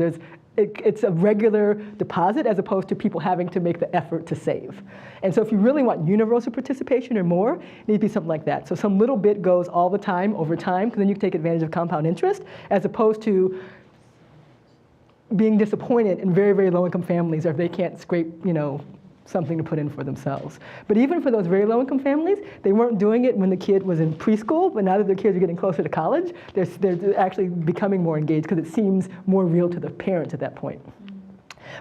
it's a regular deposit as opposed to people having to make the effort to save. And so if you really want universal participation or more, it needs to be something like that. So some little bit goes all the time, over time, because then you can take advantage of compound interest, as opposed to being disappointed in very, very low-income families, or if they can't scrape, something to put in for themselves. But even for those very low-income families, they weren't doing it when the kid was in preschool, but now that their kids are getting closer to college, they're actually becoming more engaged because it seems more real to the parents at that point.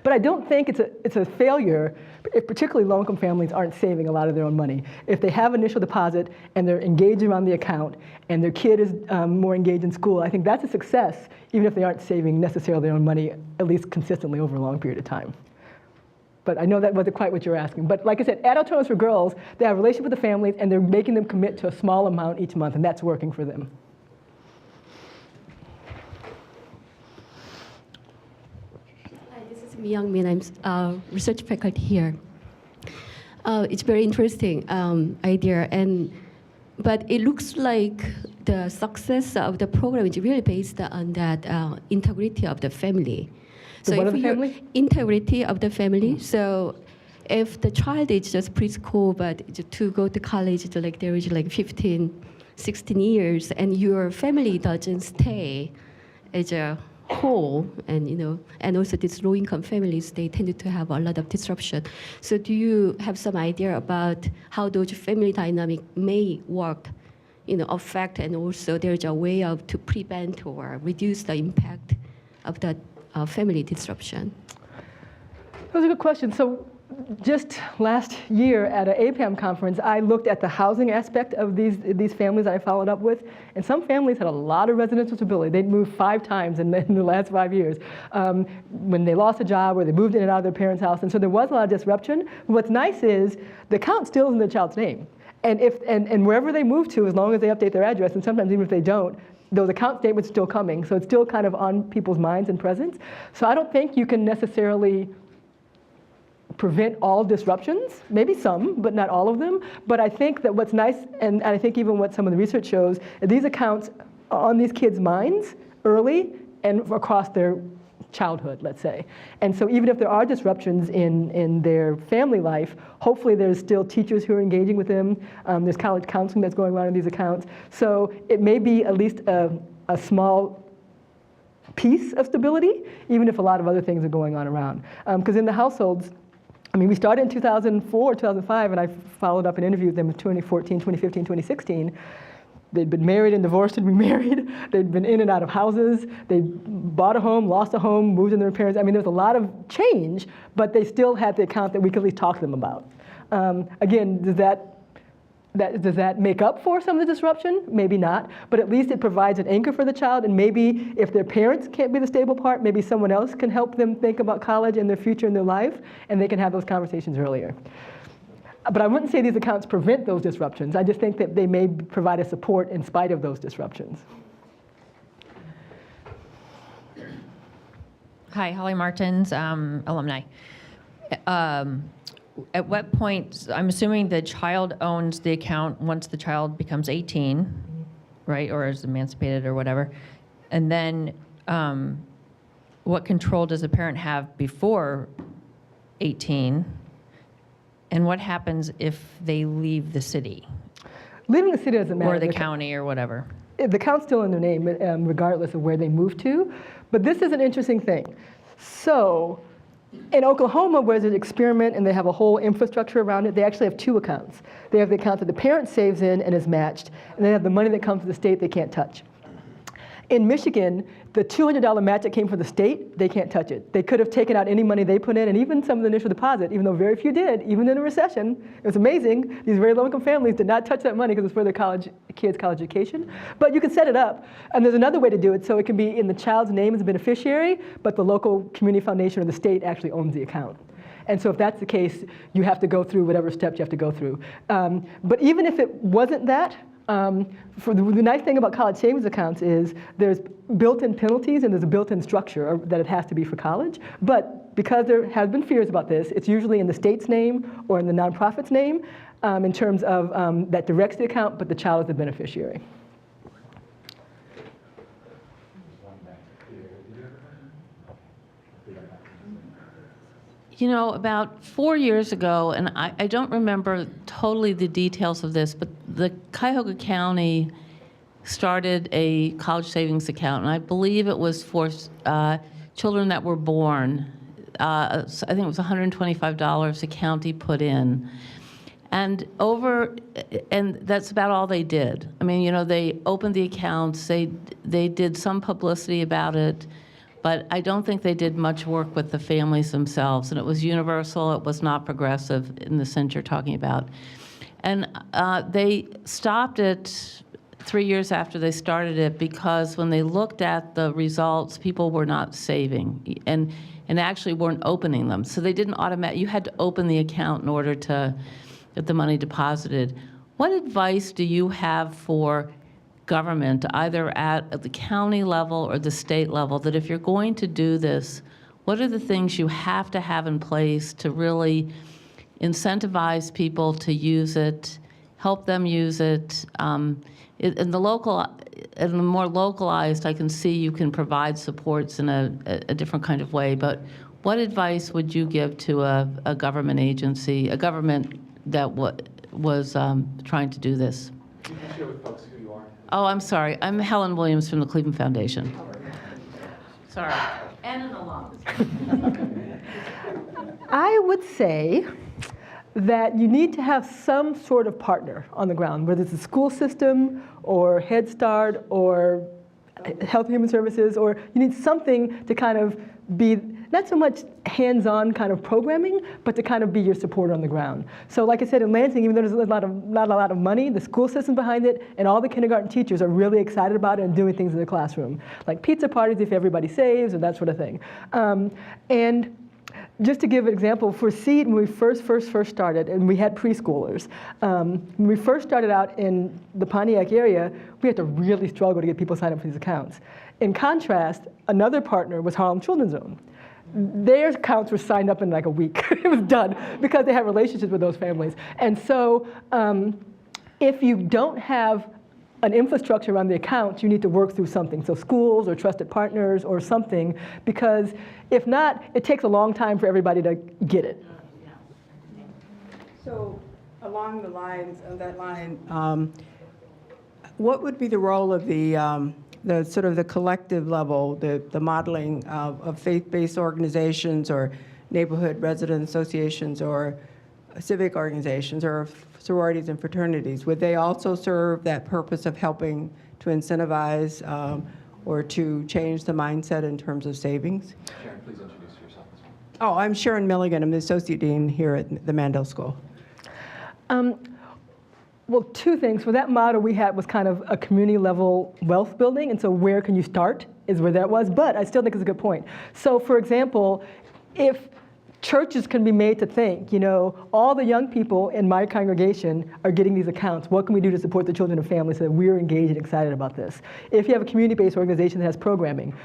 But I don't think it's a failure if particularly low-income families aren't saving a lot of their own money. If they have initial deposit and they're engaged around the account and their kid is more engaged in school, I think that's a success, even if they aren't saving necessarily their own money, at least consistently over a long period of time. But I know that wasn't quite what you're asking. But like I said, adult tutoring for girls, they have a relationship with the families and they're making them commit to a small amount each month, and that's working for them. Hi, this is Young Min. I'm research faculty here. It's very interesting idea, but it looks like the success of the program is really based on that integrity of the family. So what if of the family? Integrity of the family. So if the child is just preschool, but to go to college, like there is like 15, 16 years, and your family doesn't stay as a whole, and also these low-income families, they tend to have a lot of disruption. So do you have some idea about how those family dynamic may work, affect, and also there's a way to prevent or reduce the impact of that family disruption? That was a good question. So just last year at an APAM conference, I looked at the housing aspect of these families I followed up with, and some families had a lot of residential stability. They'd moved 5 times in the last 5 years when they lost a job or they moved in and out of their parents' house, and so there was a lot of disruption. But what's nice is the account still is in the child's name, and wherever they move to, as long as they update their address, and sometimes even if they don't, those account statements are still coming, so it's still kind of on people's minds and presence. So I don't think you can necessarily prevent all disruptions, maybe some, but not all of them. But I think that what's nice, and I think even what some of the research shows, these accounts are on these kids' minds early and across their childhood, let's say. And so even if there are disruptions in their family life, hopefully there's still teachers who are engaging with them. There's college counseling that's going on in these accounts. So it may be at least a small piece of stability, even if a lot of other things are going on around. Because in the households, we started in 2004, 2005, and I followed up and interviewed them in 2014, 2015, 2016. They'd been married and divorced and remarried. They'd been in and out of houses. They bought a home, lost a home, moved in their parents. There's a lot of change, but they still had the account that we could at least talk to them about. Again, does that make up for some of the disruption? Maybe not, but at least it provides an anchor for the child, and maybe if their parents can't be the stable part, maybe someone else can help them think about college and their future and their life, and they can have those conversations earlier. But I wouldn't say these accounts prevent those disruptions. I just think that they may provide a support in spite of those disruptions. Hi, Holly Martins, alumni. At what point, I'm assuming the child owns the account once the child becomes 18, right, or is emancipated or whatever, and then what control does the parent have before 18? And what happens if they leave the city? Leaving the city doesn't matter. Or the county or whatever. The account's still in their name, regardless of where they move to. But this is an interesting thing. So in Oklahoma, where there's an experiment and they have a whole infrastructure around it, they actually have 2 accounts. They have the account that the parent saves in and is matched, and they have the money that comes to the state they can't touch. In Michigan, the $200 match that came from the state, they can't touch it. They could have taken out any money they put in, and even some of the initial deposit, even though very few did, even in a recession. It was amazing. These very low-income families did not touch that money because it's for their kids' college education. But you can set it up, and there's another way to do it, so it can be in the child's name as a beneficiary, but the local community foundation or the state actually owns the account. And so if that's the case, you have to go through whatever steps you have to go through. But even if it wasn't that, the nice thing about college savings accounts is there's built-in penalties and there's a built-in structure that it has to be for college. But because there have been fears about this, it's usually in the state's name or in the nonprofit's name in terms of that directs the account, but the child is the beneficiary. About 4 years ago, and I don't remember totally the details of this, but the Cuyahoga County started a college savings account, and I believe it was for children that were born I think it was $125 the county put in. And that's about all they did. I mean, they opened the accounts, they did some publicity about it, but I don't think they did much work with the families themselves. And it was universal, it was not progressive in the sense you're talking about. And they stopped it 3 years after they started it because when they looked at the results, people were not saving and actually weren't opening them. So they didn't you had to open the account in order to get the money deposited. What advice do you have for government, either at the county level or the state level, that if you're going to do this, what are the things you have to have in place to really incentivize people to use it, help them use it? In the more localized, I can see you can provide supports in a different kind of way, but what advice would you give to a government agency, a government that was trying to do this? You can share with folks who you are. Oh, I'm sorry. I'm Helen Williams from the Cleveland Foundation. Sorry. And an alum. I would say that you need to have some sort of partner on the ground, whether it's the school system or Head Start or Health and Human Services, or you need something to kind of be not so much hands-on kind of programming, but to kind of be your supporter on the ground. So like I said, in Lansing, even though there's not a lot of money, the school system behind it and all the kindergarten teachers are really excited about it and doing things in the classroom, like pizza parties if everybody saves and that sort of thing. And just to give an example, for SEED, when we first started, and we had preschoolers, when we first started out in the Pontiac area, we had to really struggle to get people signed up for these accounts. In contrast, another partner was Harlem Children's Zone. Their accounts were signed up in like a week. It was done because they had relationships with those families. And so if you don't have an infrastructure around the accounts, you need to work through something. So schools or trusted partners or something, because if not, it takes a long time for everybody to get it. So along the lines of that line, what would be the role of the sort of the collective level, the modeling of faith-based organizations or neighborhood resident associations or civic organizations or sororities and fraternities? Would they also serve that purpose of helping to incentivize or to change the mindset in terms of savings? Sharon, please introduce yourself as well. Oh, I'm Sharon Milligan. I'm the Associate Dean here at the Mandel School. Well, two things. For that model we had was kind of a community level wealth building, and so where can you start is where that was, but I still think it's a good point. So for example, if churches can be made to think, all the young people in my congregation are getting these accounts. What can we do to support the children and families so that we're engaged and excited about this? If you have a community-based organization that has programming,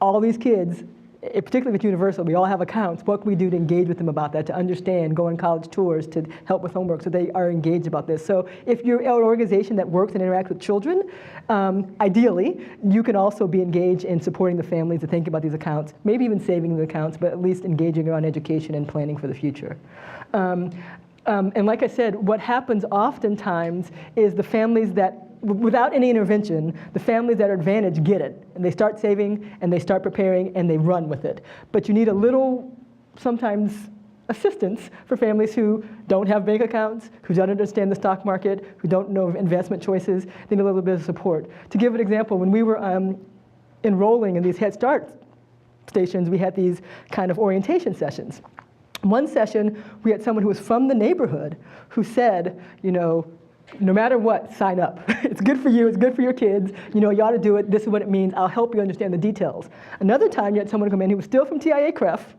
all these kids, particularly with Universal, we all have accounts. What can we do to engage with them about that, to understand, go on college tours, to help with homework so they are engaged about this? So if you're an organization that works and interacts with children, ideally, you can also be engaged in supporting the families to think about these accounts, maybe even saving the accounts, but at least engaging around education and planning for the future. And like I said, what happens oftentimes is the families that, without any intervention, the families that are advantaged get it. And they start saving, and they start preparing, and they run with it. But you need a little, sometimes, assistance for families who don't have bank accounts, who don't understand the stock market, who don't know investment choices. They need a little bit of support. To give an example, when we were enrolling in these Head Start stations, we had these kind of orientation sessions. One session, we had someone who was from the neighborhood who said, no matter what, sign up. It's good for you, it's good for your kids. You ought to do it, this is what it means, I'll help you understand the details. Another time you had someone come in who was still from TIA-CREF,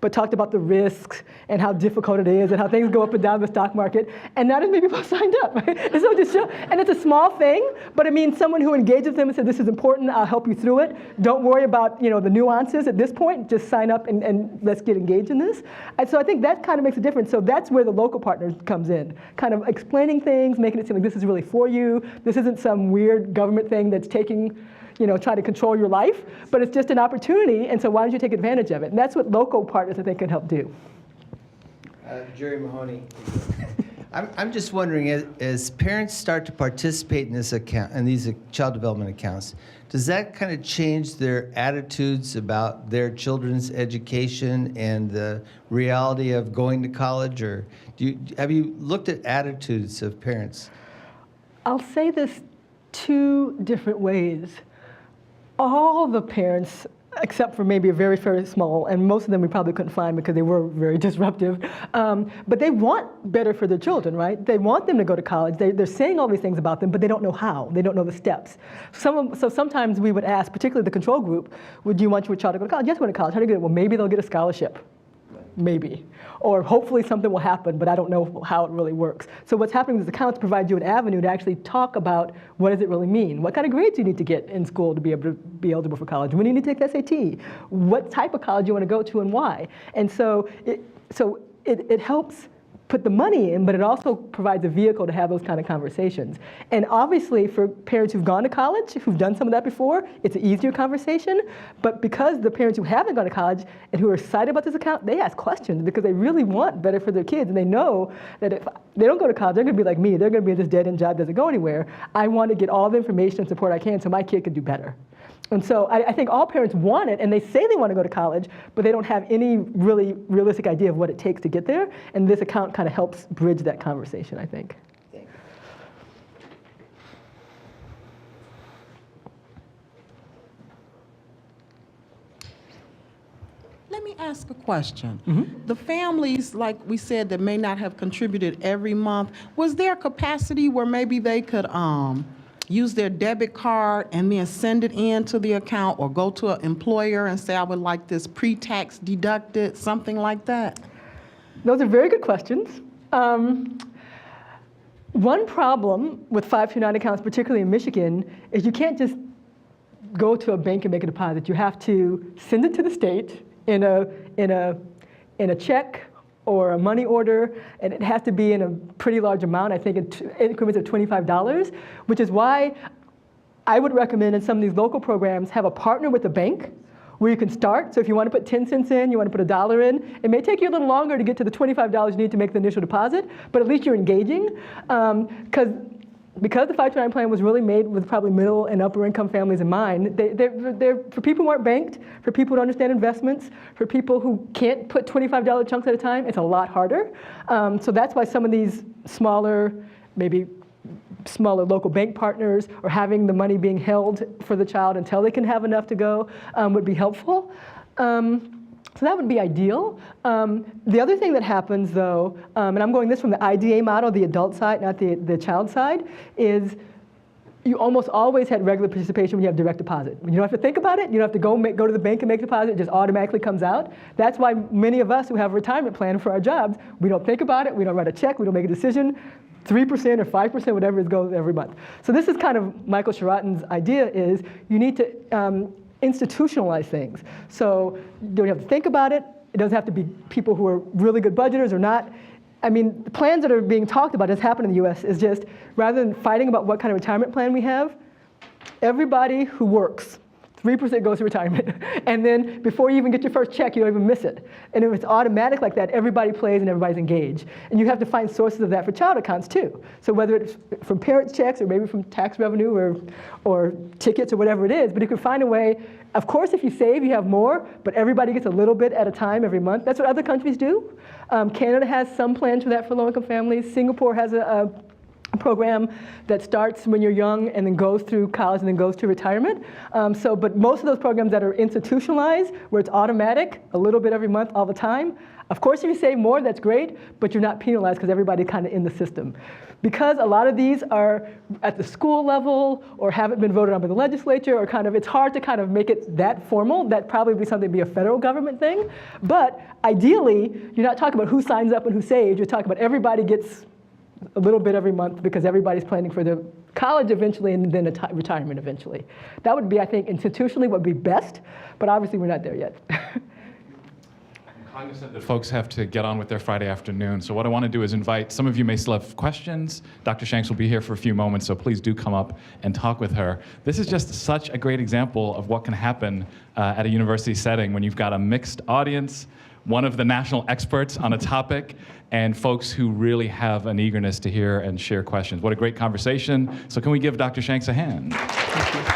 but talked about the risks and how difficult it is and how things go up and down the stock market, and not as many people signed up. Right? And so and it's a small thing, but it means someone who engaged with them and said, this is important, I'll help you through it. Don't worry about the nuances at this point, just sign up and let's get engaged in this. And so I think that kind of makes a difference. So that's where the local partner comes in, kind of explaining things, making it seem like this is really for you. This isn't some weird government thing that's taking, try to control your life, but it's just an opportunity, and so why don't you take advantage of it? And that's what local partners, I think, can help do. Gerald Mahoney. I'm just wondering, as parents start to participate in this account, in these child development accounts, does that kind of change their attitudes about their children's education and the reality of going to college? Or have you looked at attitudes of parents? I'll say this two different ways. All the parents, except for maybe a very, very small, and most of them we probably couldn't find because they were very disruptive, but they want better for their children, right? They want them to go to college. They're saying all these things about them, but they don't know how. They don't know the steps. So sometimes we would ask, particularly the control group, would you want your child to go to college? Yes, we're going to college. How do you get it? Well, maybe they'll get a scholarship. Maybe. Or hopefully something will happen, but I don't know how it really works. So what's happening is accounts provide you an avenue to actually talk about what does it really mean? What kind of grades do you need to get in school to be able to be eligible for college? When do you need to take the SAT? What type of college you want to go to and why? And so it helps put the money in, but it also provides a vehicle to have those kind of conversations. And obviously for parents who've gone to college, who've done some of that before, it's an easier conversation. But because the parents who haven't gone to college and who are excited about this account, they ask questions because they really want better for their kids. And they know that if they don't go to college, they're gonna be like me. They're gonna be in this dead-end job that doesn't go anywhere. I want to get all the information and support I can so my kid can do better. And so I think all parents want it, and they say they want to go to college, but they don't have any really realistic idea of what it takes to get there. And this account kind of helps bridge that conversation, I think. Let me ask a question. The families, like we said, that may not have contributed every month, was there a capacity where maybe they could use their debit card and then send it in to the account, or go to an employer and say, I would like this pre-tax deducted, something like that? Those are very good questions. One problem with 529 accounts, particularly in Michigan, is you can't just go to a bank and make a deposit. You have to send it to the state in a check or a money order, and it has to be in a pretty large amount, I think in increments of $25, which is why I would recommend in some of these local programs have a partner with the bank where you can start. So if you want to put 10 cents in, you want to put $1 in, it may take you a little longer to get to the $25 you need to make the initial deposit, but at least you're engaging. Because the 529 plan was really made with probably middle and upper income families in mind, they're for people who aren't banked, for people who don't understand investments, for people who can't put $25 chunks at a time, it's a lot harder. So that's why some of these smaller, maybe smaller local bank partners, or having the money being held for the child until they can have enough to go would be helpful. So that would be ideal. The other thing that happens, though, and I'm going this from the IDA model, the adult side, not the child side, is you almost always had regular participation when you have direct deposit. You don't have to think about it. You don't have to go to the bank and make a deposit. It just automatically comes out. That's why many of us who have a retirement plan for our jobs, we don't think about it. We don't write a check. We don't make a decision. 3% or 5%, whatever it goes every month. So this is kind of Michael Sheraton's idea is you need to institutionalize things. So you don't have to think about it. It doesn't have to be people who are really good budgeters or not. I mean, the plans that are being talked about, has happened in the US, is just rather than fighting about what kind of retirement plan we have, everybody who works, 3% goes to retirement. And then before you even get your first check, you don't even miss it. And if it's automatic like that, everybody plays and everybody's engaged. And you have to find sources of that for child accounts too. So whether it's from parents' checks or maybe from tax revenue or tickets or whatever it is, but you can find a way. Of course, if you save, you have more, but everybody gets a little bit at a time every month. That's what other countries do. Canada has some plans for that for low-income families. Singapore has a program that starts when you're young and then goes through college and then goes to retirement. But most of those programs that are institutionalized, where it's automatic, a little bit every month, all the time, of course, if you save more, that's great, but you're not penalized because everybody's kind of in the system. Because a lot of these are at the school level or haven't been voted on by the legislature, or kind of, it's hard to kind of make it that formal. That'd probably be something to be a federal government thing. But ideally, you're not talking about who signs up and who saves. You're talking about everybody gets a little bit every month because everybody's planning for the college eventually and then retirement eventually. That would be, I think, institutionally what would be best, but obviously we're not there yet. I'm cognizant that folks have to get on with their Friday afternoon, so what I want to do is invite, some of you may still have questions. Dr. Shanks will be here for a few moments, so please do come up and talk with her. This is just such a great example of what can happen at a university setting when you've got a mixed audience, one of the national experts on a topic, and folks who really have an eagerness to hear and share questions. What a great conversation. So can we give Dr. Shanks a hand? Thank you.